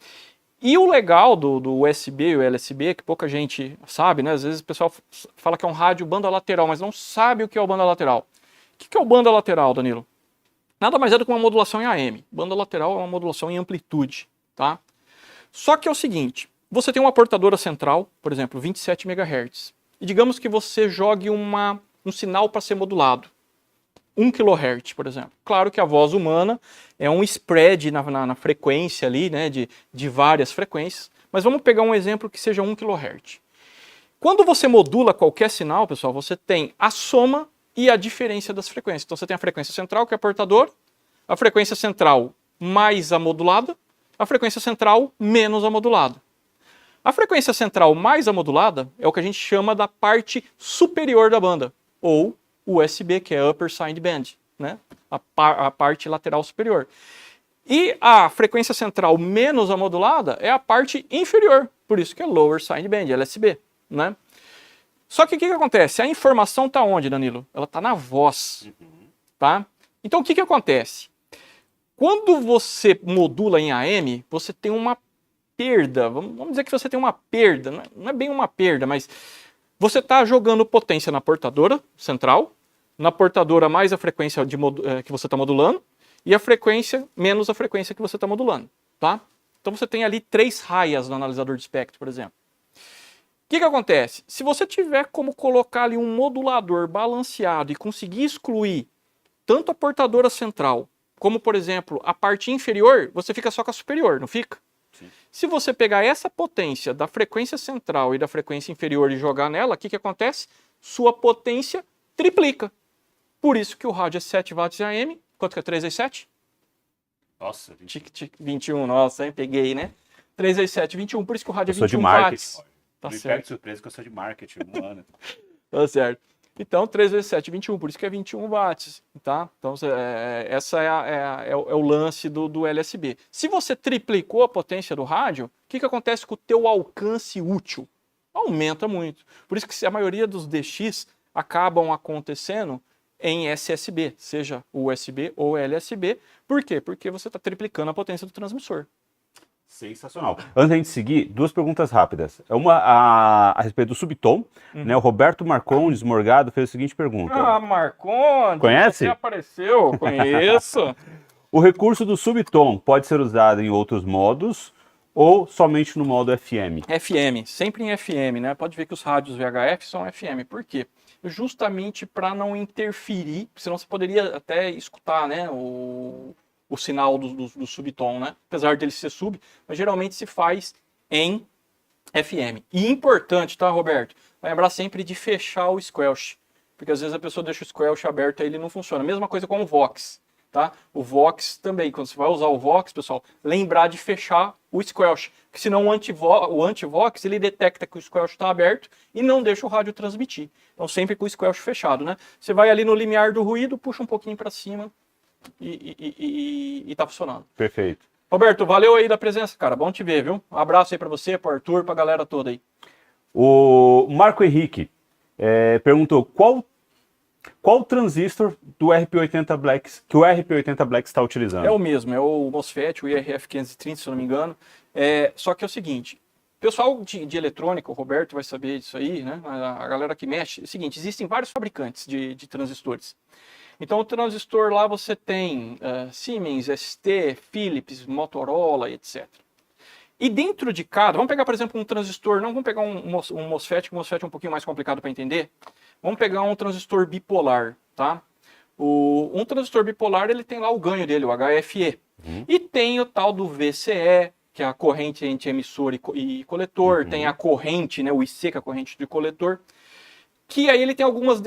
E o legal do USB e o LSB, que pouca gente sabe, né? Às vezes o pessoal fala que é um rádio banda lateral, mas não sabe o que é o banda lateral. O que é o banda lateral, Danilo? Nada mais é do que uma modulação em AM. Banda lateral é uma modulação em amplitude, tá? Só que é o seguinte, você tem uma portadora central, por exemplo, 27 MHz. E digamos que você jogue um sinal para ser modulado. 1 kHz, por exemplo. Claro que a voz humana é um spread na frequência ali, né, de várias frequências. Mas vamos pegar um exemplo que seja 1 kHz. Quando você modula qualquer sinal, pessoal, você tem a soma e a diferença das frequências. Então você tem a frequência central, que é portador, a frequência central mais a modulada, a frequência central menos a modulada. A frequência central mais a modulada é o que a gente chama da parte superior da banda, ou USB, que é Upper Sideband, né? A parte lateral superior. E a frequência central menos a modulada é a parte inferior, por isso que é Lower Sideband, LSB, né? Só que o que acontece? A informação está onde, Danilo? Ela está na voz, tá? Então o que acontece? Quando você modula em AM, você tem uma perda, vamos dizer que você tem uma perda, não é bem uma perda, mas você está jogando potência na portadora central, na portadora mais a frequência que você está modulando, e a frequência menos a frequência que você está modulando, tá? Então você tem ali 3 raias no analisador de espectro, por exemplo. O que acontece? Se você tiver como colocar ali um modulador balanceado e conseguir excluir tanto a portadora central, como, por exemplo, a parte inferior, você fica só com a superior, não fica? Sim. Se você pegar essa potência da frequência central e da frequência inferior e jogar nela, o que acontece? Sua potência triplica. Por isso que o rádio é 7 watts AM. Quanto que é 3 vezes 7? Nossa, 21. Nossa, hein? Peguei, né? 3 vezes 7, 21. Por isso que o rádio é 21 watts. Eu sou de marketing. Watts. Tá Me certo. pega de surpresa que eu sou de marketing, mano. Tá certo. Então, 3 vezes 7, 21, por isso que é 21 watts, tá? Então, essa é o lance do LSB. Se você triplicou a potência do rádio, o que acontece com o teu alcance útil? Aumenta muito. Por isso que a maioria dos DX acabam acontecendo em SSB, seja USB ou LSB. Por quê? Porque você está triplicando a potência do transmissor. Sensacional. Antes da gente seguir, 2 perguntas rápidas. Uma a respeito do subtom, né? O Roberto Marcondes Morgado fez a seguinte pergunta. Ah, Marcondes! Conhece? Você apareceu, conheço. O recurso do subtom pode ser usado em outros modos ou somente no modo FM? FM, sempre em FM, né? Pode ver que os rádios VHF são FM. Por quê? Justamente para não interferir, senão você poderia até escutar, né, o sinal do subtom, né? Apesar dele ser sub, mas geralmente se faz em FM. E importante, tá, Roberto? Vai lembrar sempre de fechar o squelch, porque às vezes a pessoa deixa o squelch aberto e ele não funciona. Mesma coisa com o Vox, tá? O Vox também, quando você vai usar o Vox, pessoal, lembrar de fechar o squelch, porque senão o anti-Vox, ele detecta que o squelch está aberto e não deixa o rádio transmitir. Então sempre com o squelch fechado, né? Você vai ali no limiar do ruído, puxa um pouquinho para cima, e tá funcionando. Perfeito. Roberto, valeu aí da presença, cara. Bom te ver, viu? Um abraço aí pra você, pro Arthur, pra galera toda aí. O Marco Henrique perguntou qual transistor do RP80 Black que o RP80 Black está utilizando? É o mesmo, é o MOSFET, o IRF530, se eu não me engano. Só que é o seguinte, pessoal de eletrônica, o Roberto vai saber disso aí, né? A galera que mexe, é o seguinte, existem vários fabricantes de transistores. Então, o transistor lá você tem Siemens, ST, Philips, Motorola, etc. E dentro de cada, vamos pegar, por exemplo, um transistor, não vamos pegar um MOSFET, que o MOSFET é um pouquinho mais complicado para entender. Vamos pegar um transistor bipolar, tá? Um transistor bipolar, ele tem lá o ganho dele, o HFE. E tem o tal do VCE, que é a corrente entre emissor e coletor, tem a corrente, né, o IC, que é a corrente de coletor. Que aí ele tem algumas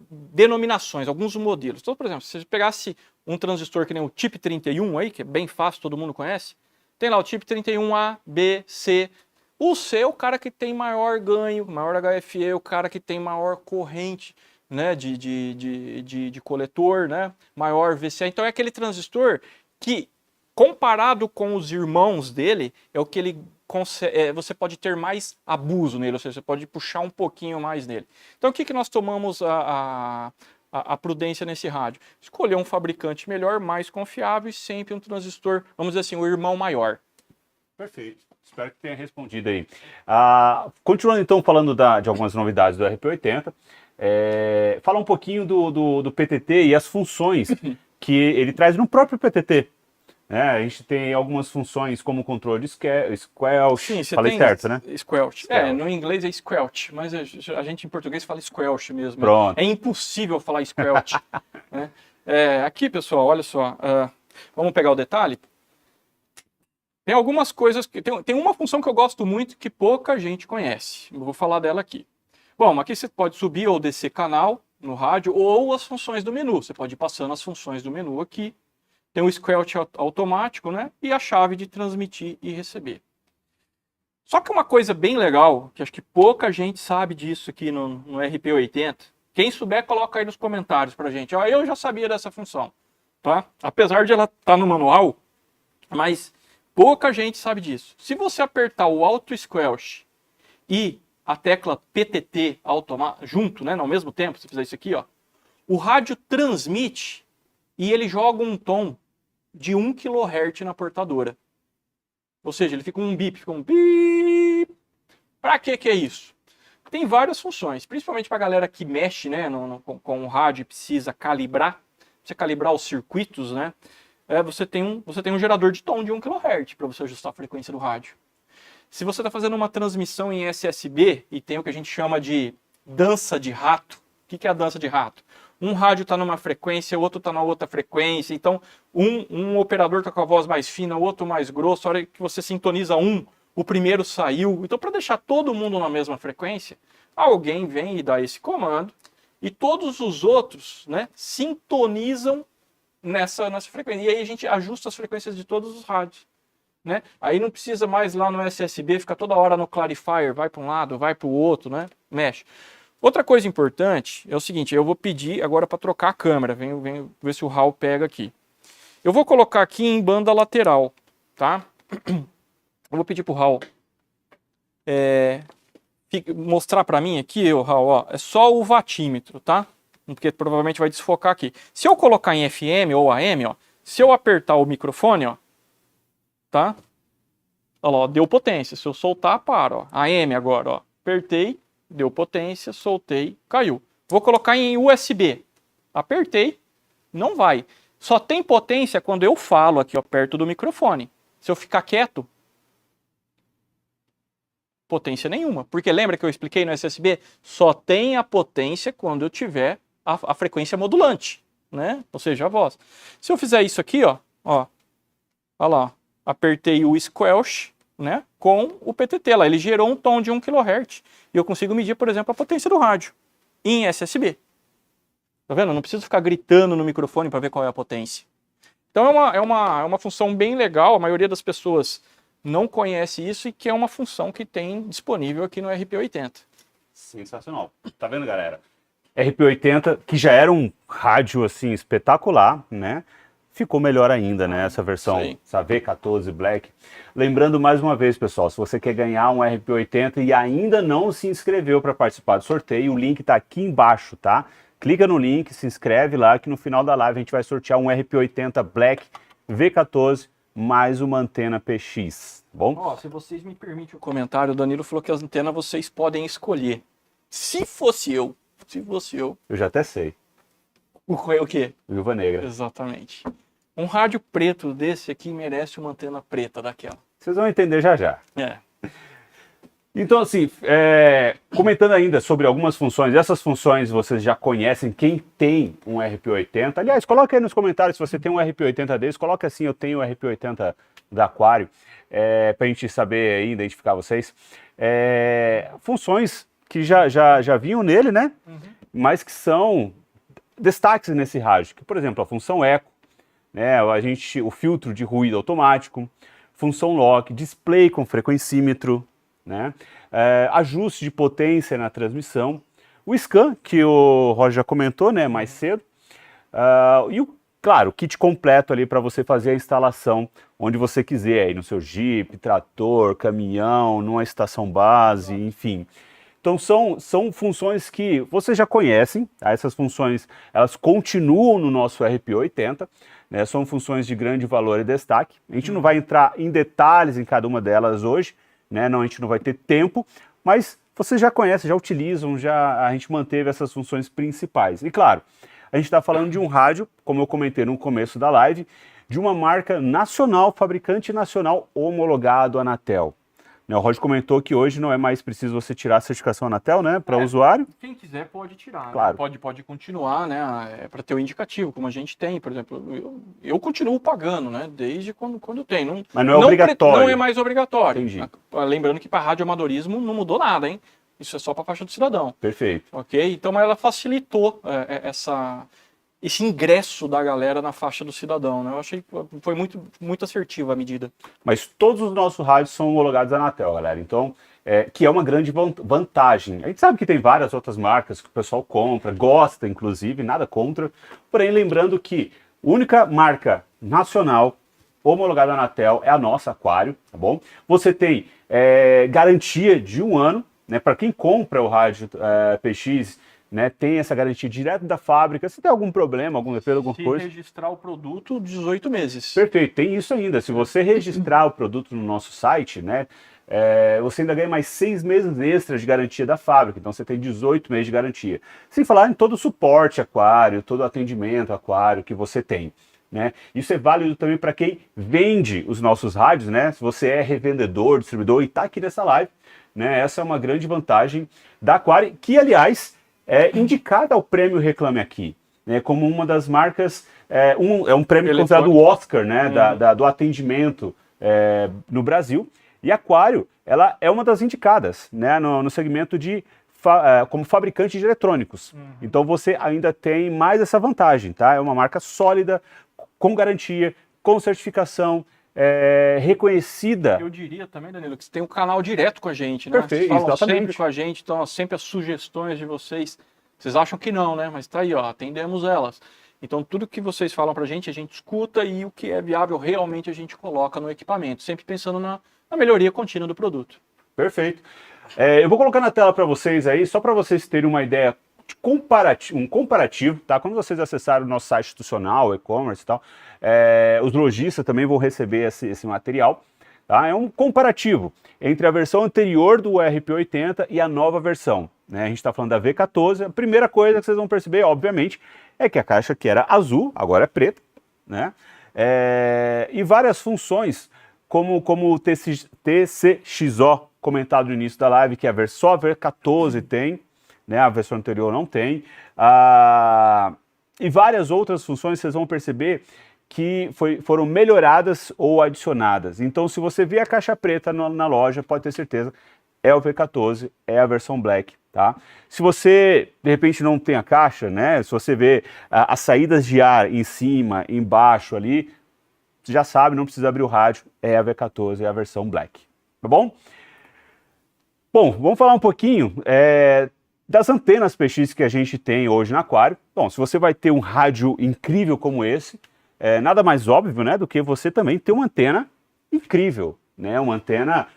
denominações, alguns modelos. Então, por exemplo, se você pegasse um transistor que nem o TIP 31 aí, que é bem fácil, todo mundo conhece, tem lá o TIP 31A, B, C. O C é o cara que tem maior ganho, maior HFE, o cara que tem maior corrente, né, de coletor, né, maior VCE. Então é aquele transistor que, comparado com os irmãos dele, é o que ele você pode ter mais abuso nele, ou seja, você pode puxar um pouquinho mais nele. Então o que nós tomamos a prudência nesse rádio? Escolher um fabricante melhor, mais confiável e sempre um transistor, vamos dizer assim, o irmão maior. Perfeito. Espero que tenha respondido aí. Continuando então falando de algumas novidades do RP80, fala um pouquinho do PTT e as funções que ele traz no próprio PTT. A gente tem algumas funções como controle de squelch. Sim, você falei tem certo, né? Squelch. No inglês é squelch, mas a gente em português fala squelch mesmo. Pronto. É impossível falar squelch. Né? Aqui, pessoal, olha só. Vamos pegar o detalhe. Tem algumas coisas que... Tem uma função que eu gosto muito que pouca gente conhece. Eu vou falar dela aqui. Bom, aqui você pode subir ou descer canal no rádio ou as funções do menu. Você pode ir passando as funções do menu aqui. Tem o squelch automático, né? E a chave de transmitir e receber. Só que uma coisa bem legal, que acho que pouca gente sabe disso aqui no RP80, quem souber coloca aí nos comentários pra gente. Ó, eu já sabia dessa função, tá? Apesar de ela estar no manual, mas pouca gente sabe disso. Se você apertar o Auto Squelch e a tecla PTT junto, né, ao mesmo tempo, se fizer isso aqui, ó, o rádio transmite e ele joga um tom de 1 kHz na portadora. Ou seja, ele fica um bip, fica um bip. Pra que é isso? Tem várias funções, principalmente para a galera que mexe, né, com o rádio e precisa calibrar, os circuitos, né? Você tem um gerador de tom de 1 kHz para você ajustar a frequência do rádio. Se você está fazendo uma transmissão em SSB e tem o que a gente chama de dança de rato, o que é a dança de rato? Um rádio está numa frequência, o outro está na outra frequência, então um operador está com a voz mais fina, o outro mais grosso, a hora que você sintoniza o primeiro saiu. Então, para deixar todo mundo na mesma frequência, alguém vem e dá esse comando e todos os outros, né, sintonizam nessa frequência. E aí a gente ajusta as frequências de todos os rádios. Né? Aí não precisa mais lá no SSB, ficar toda hora no clarifier, vai para um lado, vai para o outro, né? Mexe. Outra coisa importante é o seguinte, eu vou pedir agora para trocar a câmera, venho ver se o RAW pega aqui. Eu vou colocar aqui em banda lateral, tá? Eu vou pedir para o RAW mostrar para mim aqui, o RAW, ó, é só o watímetro, tá? Porque provavelmente vai desfocar aqui. Se eu colocar em FM ou AM, ó, se eu apertar o microfone, ó, tá? Olha lá, ó, deu potência. Se eu soltar, para, ó. AM agora, ó. Apertei, deu potência, soltei, caiu. Vou colocar em USB. Apertei, não vai. Só tem potência quando eu falo aqui, ó, perto do microfone. Se eu ficar quieto, potência nenhuma. Porque lembra que eu expliquei no SSB? Só tem a potência quando eu tiver a frequência modulante, né? Ou seja, a voz. Se eu fizer isso aqui, ó, olha lá, ó. Apertei o squelch, né, com o PTT lá. Ele gerou um tom de 1 kHz. E eu consigo medir, por exemplo, a potência do rádio em SSB. Tá vendo? Eu não preciso ficar gritando no microfone para ver qual é a potência. Então é uma função bem legal. A maioria das pessoas não conhece isso e que é uma função que tem disponível aqui no RP80. Sensacional. Tá vendo, galera? RP80, que já era um rádio assim espetacular, né? Ficou melhor ainda, né, essa versão, essa V14 Black. Lembrando mais uma vez, pessoal, se você quer ganhar um RP80 e ainda não se inscreveu para participar do sorteio, o link está aqui embaixo, tá? Clica no link, se inscreve lá, que no final da live a gente vai sortear um RP80 Black V14 mais uma antena PX, tá bom? Ó, se vocês me permitem o comentário, o Danilo falou que as antenas vocês podem escolher. Se fosse eu. Eu já até sei. O quê? Viúva Negra. Exatamente. Um rádio preto desse aqui merece uma antena preta daquela. Vocês vão entender já já. É. Então, assim, comentando ainda sobre algumas funções, essas funções vocês já conhecem, quem tem um RP80, aliás, coloca aí nos comentários se você tem um RP80 desse, coloca assim, eu tenho um RP80 da Aquário, pra gente saber aí, identificar vocês. Funções que já vinham nele, né? Uhum. Mas que são destaques nesse rádio, que, por exemplo, a função eco, né, o filtro de ruído automático, função lock, display com frequencímetro, né, ajuste de potência na transmissão, o scan, que o Roger já comentou, né, mais cedo, e, claro, o kit completo ali para você fazer a instalação onde você quiser, aí no seu Jeep, trator, caminhão, numa estação base, enfim. Então são funções que vocês já conhecem, tá? Essas funções elas continuam no nosso RP80, né? São funções de grande valor e destaque. A gente não vai entrar em detalhes em cada uma delas hoje, né? Não, a gente não vai ter tempo, mas vocês já conhecem, já utilizam, a gente manteve essas funções principais. E claro, a gente está falando de um rádio, como eu comentei no começo da live, de uma marca nacional, fabricante nacional homologado Anatel. O Roger comentou que hoje não é mais preciso você tirar a certificação Anatel, né, para o usuário. Quem quiser pode tirar, claro. Né? Pode continuar, né, para ter o indicativo, como a gente tem, por exemplo, eu continuo pagando, né, desde quando tem. Mas não é obrigatório. Não é mais obrigatório. Entendi. Lembrando que para radioamadorismo não mudou nada, hein. Isso é só para a faixa do cidadão. Perfeito. Ok? Então ela facilitou esse ingresso da galera na faixa do cidadão, né? Eu achei que foi muito assertiva a medida. Mas todos os nossos rádios são homologados da Anatel, galera. Então, que é uma grande vantagem. A gente sabe que tem várias outras marcas que o pessoal compra, gosta, inclusive, nada contra. Porém, lembrando que a única marca nacional homologada da Anatel é a nossa, Aquário, tá bom? Você tem garantia de 1 ano, né? Para quem compra o rádio PX, né, tem essa garantia direto da fábrica. Se tem algum problema, algum defeito, alguma coisa... Se registrar o produto, 18 meses. Perfeito, tem isso ainda. Se você registrar o produto no nosso site, né, você ainda ganha mais 6 meses extras de garantia da fábrica. Então você tem 18 meses de garantia. Sem falar em todo o suporte Aquário, todo o atendimento Aquário que você tem. Né? Isso é válido também para quem vende os nossos rádios, né? Se você é revendedor, distribuidor e está aqui nessa live, né? Essa é uma grande vantagem da Aquário, que aliás é indicada ao prêmio Reclame Aqui, né? Como uma das marcas, é um prêmio considerado o Oscar, né? Do atendimento no Brasil. E a Aquário, ela é uma das indicadas, né? No segmento de como fabricante de eletrônicos. Então você ainda tem mais essa vantagem, tá? É uma marca sólida, com garantia, com certificação, reconhecida. Eu diria também, Danilo, que você tem um canal direto com a gente, né? Perfeito, vocês falam exatamente. sempre com a gente, então sempre as sugestões de vocês. Vocês acham que não, né? Mas tá aí, ó, atendemos elas. Então tudo que vocês falam pra gente, a gente escuta e o que é viável realmente a gente coloca no equipamento, sempre pensando na melhoria contínua do produto. Perfeito. Eu vou colocar na tela para vocês aí, só para vocês terem uma ideia de um comparativo, tá? Quando vocês acessarem o nosso site institucional, e-commerce e tal, os lojistas também vão receber esse material, tá? É um comparativo entre a versão anterior do RP80 e a nova versão, né? A gente está falando da V14. A primeira coisa que vocês vão perceber, obviamente, é que a caixa que era azul, agora é preta, né? E várias funções, como o TCXO comentado no início da live, que só a V14 tem, né? A versão anterior não tem. E várias outras funções vocês vão perceber que foram melhoradas ou adicionadas. Então, se você vê a caixa preta na loja, pode ter certeza, é o V14, é a versão Black, tá? Se você, de repente, não tem a caixa, né? Se você vê as saídas de ar em cima, embaixo ali, você já sabe, não precisa abrir o rádio, é a V14, é a versão Black, tá bom? Bom, vamos falar um pouquinho das antenas PX que a gente tem hoje na Aquário. Bom, se você vai ter um rádio incrível como esse, nada mais óbvio, né, do que você também ter uma antena incrível, né? Uma antena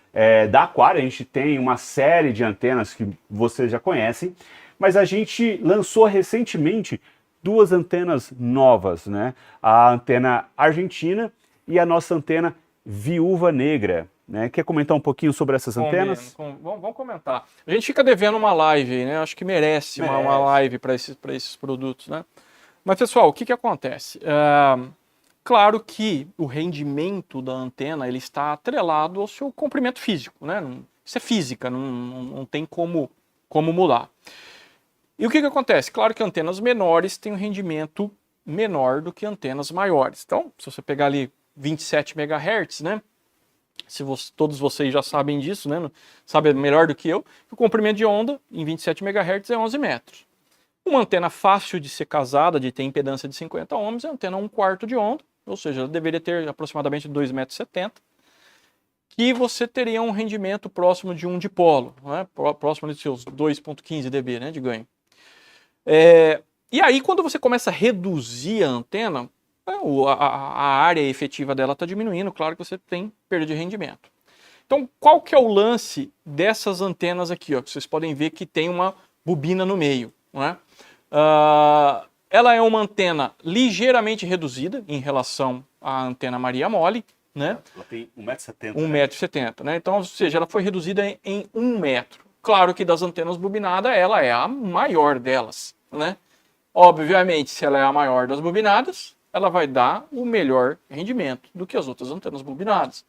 da Aquário. A gente tem uma série de antenas que vocês já conhecem, mas a gente lançou recentemente 2 antenas novas, né? A antena argentina e a nossa antena viúva negra, né? Quer comentar um pouquinho sobre essas antenas? Vamos comentar. A gente fica devendo uma live, né? Acho que merece. Uma live para esses produtos, né? Mas, pessoal, o que acontece? Claro que o rendimento da antena ele está atrelado ao seu comprimento físico, né? Isso é física, não tem como mudar. E o que acontece? Claro que antenas menores têm um rendimento menor do que antenas maiores. Então, se você pegar ali 27 MHz, né? Todos vocês já sabem disso, né? Sabe melhor do que eu, o comprimento de onda em 27 MHz é 11 metros. Uma antena fácil de ser casada, de ter impedância de 50 ohms, é a antena 1/4 de onda, ou seja, ela deveria ter aproximadamente 2,70 metros, que você teria um rendimento próximo de um dipolo, né? Próximo de seus 2,15 dB, né, de ganho. E aí, quando você começa a reduzir a antena, a área efetiva dela está diminuindo, claro que você tem perda de rendimento. Então, qual que é o lance dessas antenas aqui, ó, que vocês podem ver que tem uma bobina no meio, né? Ela é uma antena ligeiramente reduzida em relação à antena Maria Mole, né? Ela tem 1,70 m. 1,70 m, né? Então, ou seja, ela foi reduzida em 1 metro. Claro que das antenas bobinadas, ela é a maior delas, né? Obviamente, se ela é a maior das bobinadas, ela vai dar o melhor rendimento do que as outras antenas bobinadas.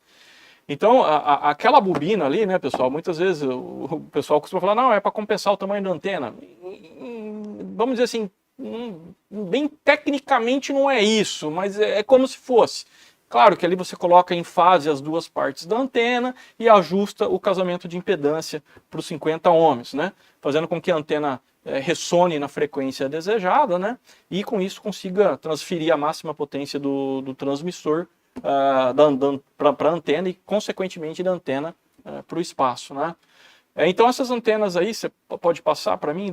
Então, aquela bobina ali, né, pessoal, muitas vezes o pessoal costuma falar, não, é para compensar o tamanho da antena. Vamos dizer assim, bem tecnicamente não é isso, mas é como se fosse. Claro que ali você coloca em fase as duas partes da antena e ajusta o casamento de impedância para os 50 ohms, né? Fazendo com que a antena ressone na frequência desejada, né? E com isso consiga transferir a máxima potência do transmissor para a antena e, consequentemente, da antena para o espaço, né? Então essas antenas aí, você pode passar para mim,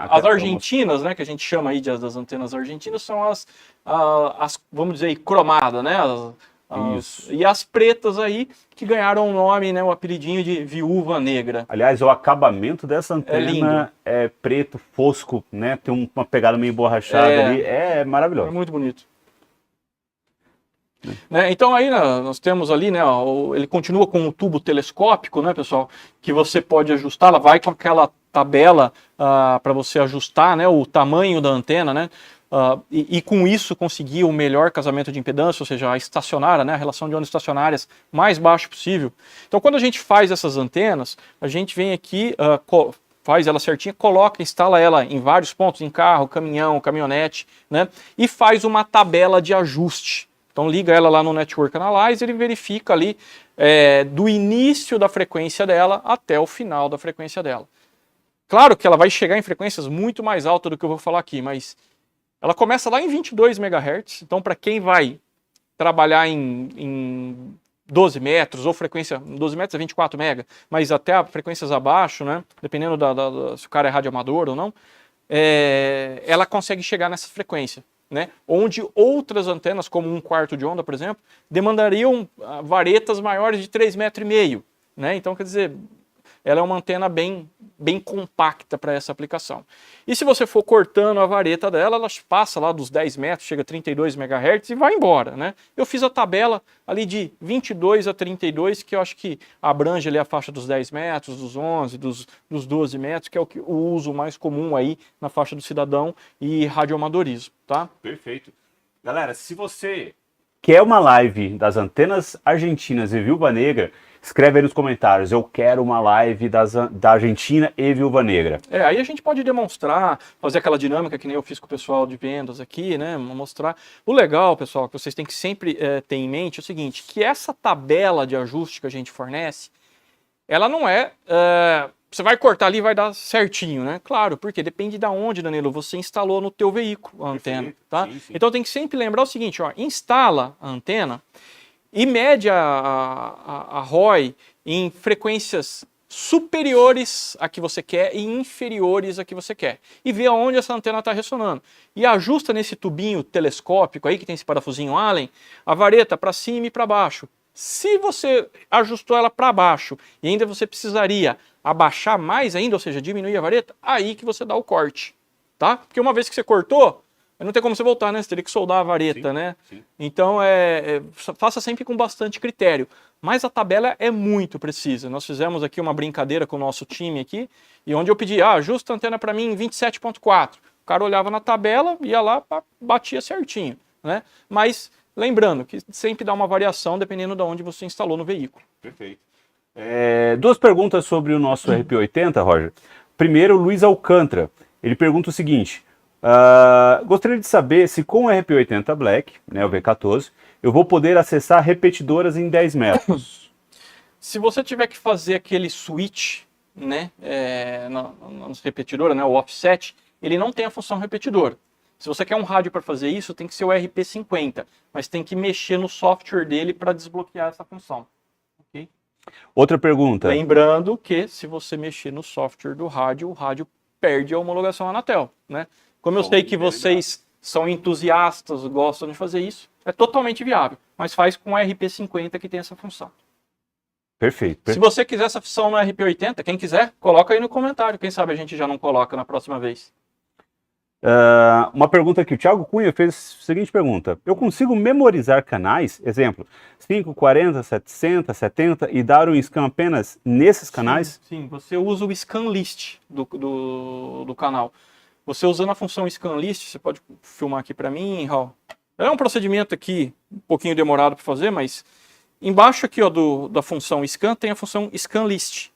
as argentinas, né, que a gente chama aí das antenas argentinas, são as vamos dizer, cromadas, né? E as pretas aí, que ganharam o nome, né, o apelidinho de viúva negra. Aliás, o acabamento dessa antena é preto, fosco, né? Tem uma pegada meio borrachada ali, é maravilhoso. É muito bonito. Né? Então aí nós temos ali, né, ele continua com um tubo telescópico, né, pessoal, que você pode ajustar, ela vai com aquela tabela para você ajustar, né, o tamanho da antena, né, e com isso conseguir o melhor casamento de impedância, ou seja, a estacionária, né, a relação de ondas estacionárias mais baixo possível. Então quando a gente faz essas antenas, a gente vem aqui, faz ela certinha, instala ela em vários pontos, em carro, caminhão, caminhonete, né, e faz uma tabela de ajuste. Então liga ela lá no Network Analyzer e verifica ali do início da frequência dela até o final da frequência dela. Claro que ela vai chegar em frequências muito mais altas do que eu vou falar aqui, mas ela começa lá em 22 MHz, então para quem vai trabalhar em 12 metros, ou frequência, 12 metros é 24 MHz, mas até frequências abaixo, né, dependendo se o cara é radioamador ou não, ela consegue chegar nessa frequência. Né, onde outras antenas, como 1/4 de onda, por exemplo, demandariam varetas maiores de 3,5 metros. Né? Então, quer dizer, ela é uma antena bem compacta para essa aplicação. E se você for cortando a vareta dela, ela passa lá dos 10 metros, chega a 32 MHz e vai embora. Né? Eu fiz a tabela ali de 22 a 32, que eu acho que abrange ali a faixa dos 10 metros, dos 11, dos 12 metros, que é o uso mais comum aí na faixa do cidadão e radioamadorismo. Tá? Perfeito. Galera, se você quer uma live das antenas argentinas e Viúva Negra, escreve aí nos comentários, eu quero uma live da Argentina e Viúva Negra. Aí a gente pode demonstrar, fazer aquela dinâmica que nem eu fiz com o pessoal de vendas aqui, né? Mostrar. O legal, pessoal, que vocês têm que sempre ter em mente é o seguinte, que essa tabela de ajuste que a gente fornece, ela não você vai cortar ali e vai dar certinho, né? Claro, porque depende de onde, Danilo, você instalou no teu veículo a antena, tá? Sim, sim. Então tem que sempre lembrar o seguinte, instala a antena e mede a ROI em frequências superiores a que você quer e inferiores a que você quer. E vê aonde essa antena está ressonando. E ajusta nesse tubinho telescópico aí, que tem esse parafusinho Allen, a vareta para cima e para baixo. Se você ajustou ela para baixo e ainda você precisaria abaixar mais ainda, ou seja, diminuir a vareta, aí que você dá o corte, tá? Porque uma vez que você cortou, não tem como você voltar, né? Você teria que soldar a vareta, né? Sim. Então, faça sempre com bastante critério. Mas a tabela é muito precisa. Nós fizemos aqui uma brincadeira com o nosso time aqui, e onde eu pedi, ajusta a antena para mim em 27.4. O cara olhava na tabela, ia lá, batia certinho, né? Mas lembrando que sempre dá uma variação dependendo de onde você instalou no veículo. Perfeito. Duas perguntas sobre o nosso RP80, Roger. Primeiro, o Luiz Alcântara. Ele pergunta o seguinte: gostaria de saber se com o RP80 Black, né, o V14, eu vou poder acessar repetidoras em 10 metros. Se você tiver que fazer aquele switch, né, nas repetidoras, né, o offset, ele não tem a função repetidora. Se você quer um rádio para fazer isso, tem que ser o RP50, mas tem que mexer no software dele para desbloquear essa função. Okay? Outra pergunta. Lembrando que se você mexer no software do rádio, o rádio perde a homologação Anatel, né? Como eu sei que vocês são entusiastas, gostam de fazer isso, é totalmente viável, mas faz com o RP50 que tem essa função. Perfeito. Se você quiser essa função no RP80, quem quiser, coloca aí no comentário. Quem sabe a gente já não coloca na próxima vez. Uma pergunta aqui, o Thiago Cunha fez a seguinte pergunta: eu consigo memorizar canais, exemplo, 5, 40, 700, 70 e dar um scan apenas nesses canais? Sim, você usa o scan list do canal. Você usando a função scan list, você pode filmar aqui para mim, Raul. É um procedimento aqui um pouquinho demorado para fazer, mas embaixo aqui ó, da função scan tem a função scan list.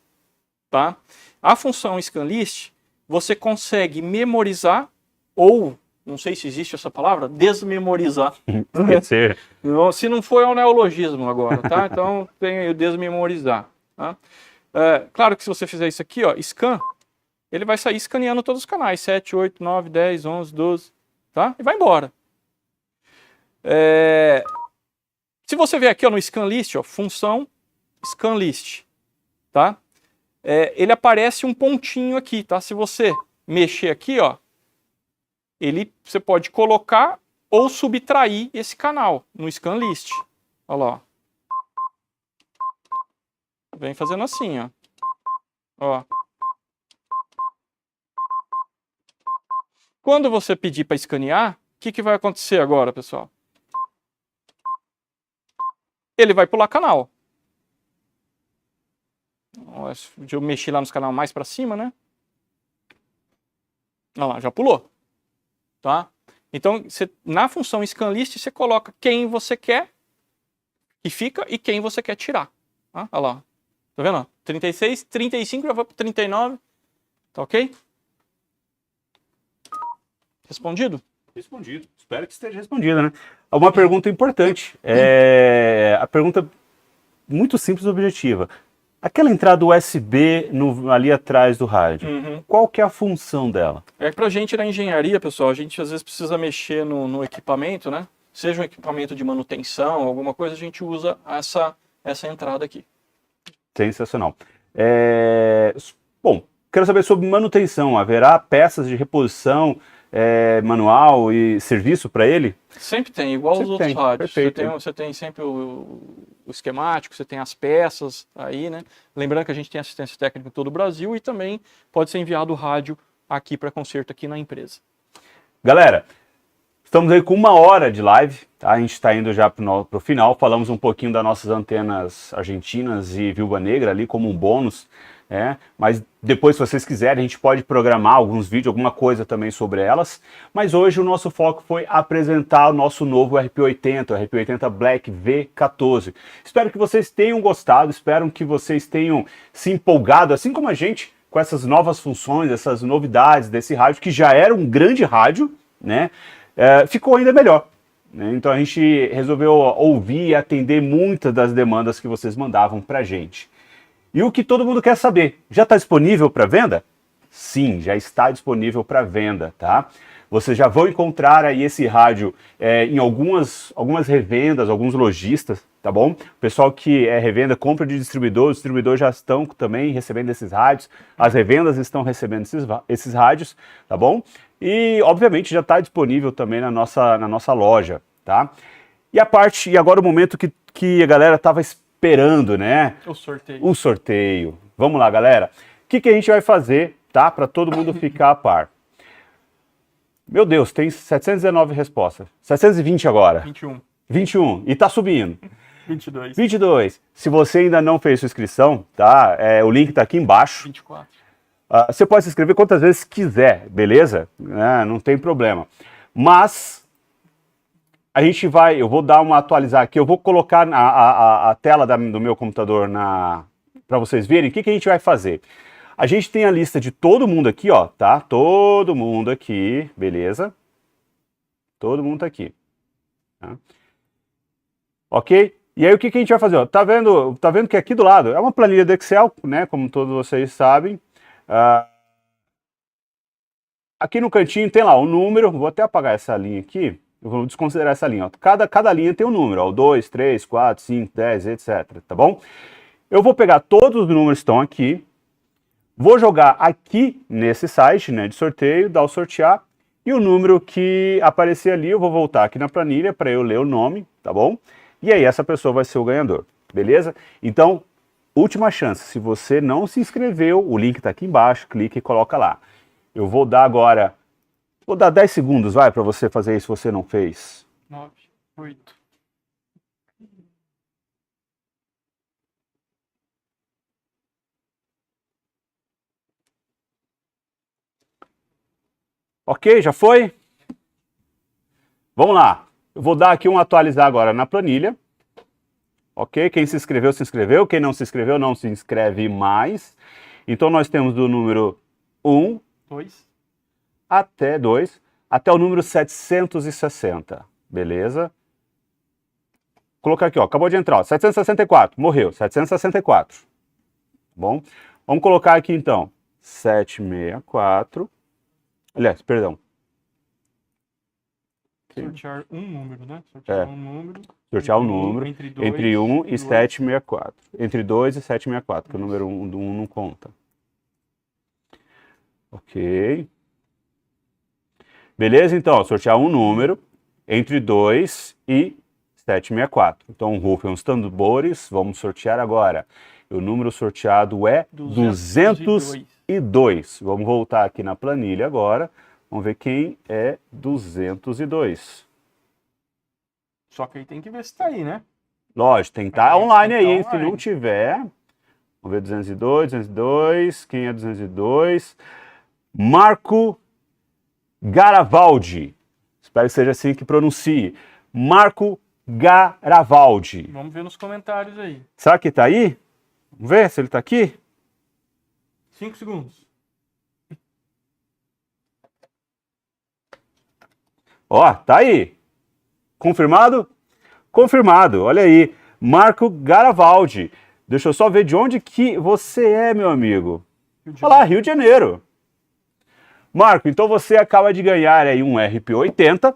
Tá? A função scan list, você consegue memorizar ou não sei se existe essa palavra, desmemorizar. Pode ser. Se não for, é um neologismo agora, tá? Então tem o desmemorizar. Tá? Claro que se você fizer isso aqui, ó, scan, ele vai sair escaneando todos os canais, 7, 8, 9, 10, 11, 12, tá? E vai embora. Se você ver aqui ó, no scan list, ó, função scan list, tá? Ele aparece um pontinho aqui, tá? Se você mexer aqui, ó, você pode colocar ou subtrair esse canal no scan list. Olha lá, ó. Vem fazendo assim, ó. Ó. Quando você pedir para escanear, o que vai acontecer agora, pessoal? Ele vai pular canal. Eu mexi lá nos canais mais para cima, né? Olha lá, já pulou. Tá? Então, na função scanList, você coloca quem você quer que fica e quem você quer tirar. Tá? Olha lá. Tá vendo? 36, 35, já vai para 39. Tá ok? Respondido? Respondido. Espero que esteja respondido, né? Uma pergunta importante. A pergunta muito simples e objetiva. Aquela entrada USB ali atrás do rádio, qual que é a função dela? Pra gente na engenharia, pessoal, a gente às vezes precisa mexer no equipamento, né? Seja um equipamento de manutenção, alguma coisa, a gente usa essa entrada aqui. Sensacional. Bom, quero saber sobre manutenção. Haverá peças de reposição manual e serviço para ele? Sempre tem, igual os outros rádios. Perfeito. Você tem sempre o esquemático, você tem as peças aí, né? Lembrando que a gente tem assistência técnica em todo o Brasil e também pode ser enviado o rádio aqui para conserto aqui na empresa. Galera, estamos aí com 1 hora de live, tá? A gente está indo já para o final. Falamos um pouquinho das nossas antenas argentinas e Viúva Negra ali como um bônus. Mas depois, se vocês quiserem, a gente pode programar alguns vídeos, alguma coisa também sobre elas. Mas hoje o nosso foco foi apresentar o nosso novo RP80, o RP80 Black V14. Espero que vocês tenham gostado, espero que vocês tenham se empolgado, assim como a gente, com essas novas funções, essas novidades desse rádio, que já era um grande rádio, né? Ficou ainda melhor. Então a gente resolveu ouvir e atender muitas das demandas que vocês mandavam pra gente. E o que todo mundo quer saber, já está disponível para venda? Sim, já está disponível para venda, tá? Vocês já vão encontrar aí esse rádio em algumas revendas, alguns lojistas, tá bom? O pessoal que é revenda, compra de distribuidor, os distribuidores já estão também recebendo esses rádios, as revendas estão recebendo esses rádios, tá bom? E, obviamente, já está disponível também na nossa loja, tá? E agora o momento que a galera estava esperando, né? O sorteio. Vamos lá, galera. O que a gente vai fazer, tá? Para todo mundo ficar a par. Meu Deus, tem 719 respostas. 720 agora. 21. E tá subindo. 22. Se você ainda não fez sua inscrição, tá? O link tá aqui embaixo. 24. Você pode se inscrever quantas vezes quiser, beleza? Não tem problema. Mas eu vou dar uma atualizar aqui, eu vou colocar a tela do meu computador para vocês verem o que a gente vai fazer. A gente tem a lista de todo mundo aqui, ó, tá? Todo mundo aqui, beleza? Todo mundo tá aqui. Tá? Ok? E aí o que a gente vai fazer? Ó, tá vendo que aqui do lado é uma planilha do Excel, né? Como todos vocês sabem. Aqui no cantinho tem lá o número, vou até apagar essa linha aqui. Eu vou desconsiderar essa linha. Ó. Cada linha tem um número, ó, 2, 3, 4, 5, 10, etc. Tá bom? Eu vou pegar todos os números que estão aqui, vou jogar aqui nesse site, né, de sorteio, dar o sortear, e o número que aparecer ali, eu vou voltar aqui na planilha para eu ler o nome, tá bom? E aí essa pessoa vai ser o ganhador, beleza? Então, última chance, se você não se inscreveu, o link está aqui embaixo, clique e coloca lá. Eu vou dar agora... Vou dar 10 segundos, vai, para você fazer isso se você não fez. 9, 8. Ok, já foi? Vamos lá. Eu vou dar aqui um atualizar agora na planilha. Ok, quem se inscreveu. Quem não se inscreveu, não se inscreve mais. Então nós temos do número 1... 2. Até 2. até o número 760. Beleza? Vou colocar aqui, ó, acabou de entrar, ó, 764, morreu, 764. Tá bom? Vamos colocar aqui então, 764. Aliás, perdão. Sortear um número, né? Sortear um número. Sortear um número entre 1 e 764. Entre 2 e 764, que o número 1 do 1 não conta. Ok. Beleza? Então, ó, sortear um número entre 2 e 764. Então, rufem os tambores. Vamos sortear agora. O número sorteado é 202. Vamos voltar aqui na planilha agora. Vamos ver quem é 202. Só que aí tem que ver se tá aí, né? Lógico, tem que estar online aí, hein? Se não tiver... Vamos ver 202. Quem é 202? Marco Garavaldi. Espero que seja assim que pronuncie. Marco Garavaldi. Vamos ver nos comentários aí. Será que tá aí? Vamos ver se ele tá aqui. 5 segundos. Ó, tá aí. Confirmado? Confirmado, olha aí. Marco Garavaldi. Deixa eu só ver de onde que você é, meu amigo. Olha lá, Rio de Janeiro. Marco, então você acaba de ganhar aí um RP80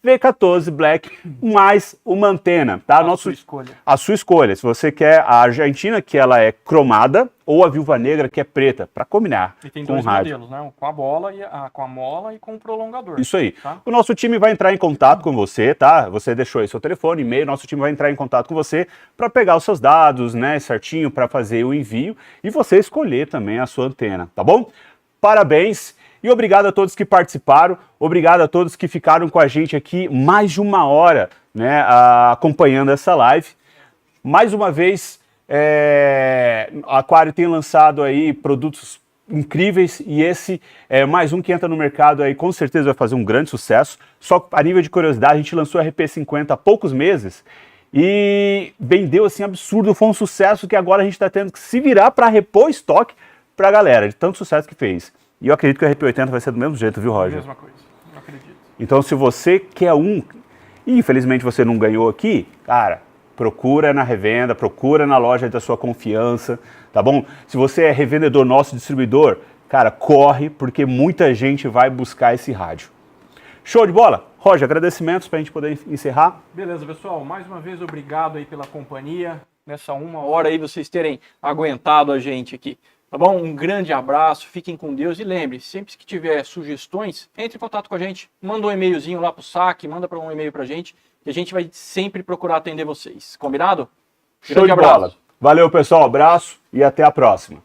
V14 Black mais uma antena, tá? Sua escolha. A sua escolha. Se você quer a Argentina, que ela é cromada, ou a Viúva Negra, que é preta, para combinar. E tem com dois o rádio. modelos, né? Com a bola, com a mola e com o prolongador. Isso aí. Tá? O nosso time vai entrar em contato com você, tá? Você deixou aí seu telefone, e-mail, nosso time vai entrar em contato com você para pegar os seus dados, né, certinho, para fazer o envio e você escolher também a sua antena, tá bom? Parabéns e obrigado a todos que participaram, obrigado a todos que ficaram com a gente aqui mais de uma hora, né, acompanhando essa live. Mais uma vez, a Aquário tem lançado aí produtos incríveis e esse é mais um que entra no mercado aí, com certeza vai fazer um grande sucesso. Só a nível de curiosidade, a gente lançou o RP50 há poucos meses e vendeu assim absurdo, foi um sucesso que agora a gente está tendo que se virar para repor estoque para a galera, de tanto sucesso que fez. E eu acredito que o RP80 vai ser do mesmo jeito, viu, Roger? Mesma coisa, não acredito. Então, se você quer um, e infelizmente você não ganhou aqui, cara, procura na revenda, procura na loja da sua confiança, tá bom? Se você é revendedor nosso, distribuidor, cara, corre, porque muita gente vai buscar esse rádio. Show de bola? Roger, agradecimentos para a gente poder encerrar. Beleza, pessoal. Mais uma vez, obrigado aí pela companhia. Nessa uma hora aí, vocês terem aguentado a gente aqui. Tá bom? Um grande abraço, fiquem com Deus e lembre-se, sempre que tiver sugestões, entre em contato com a gente, manda um e-mailzinho lá pro saque, manda um e-mail pra gente, que a gente vai sempre procurar atender vocês. Combinado? Show de bola. Valeu, pessoal, abraço e até a próxima.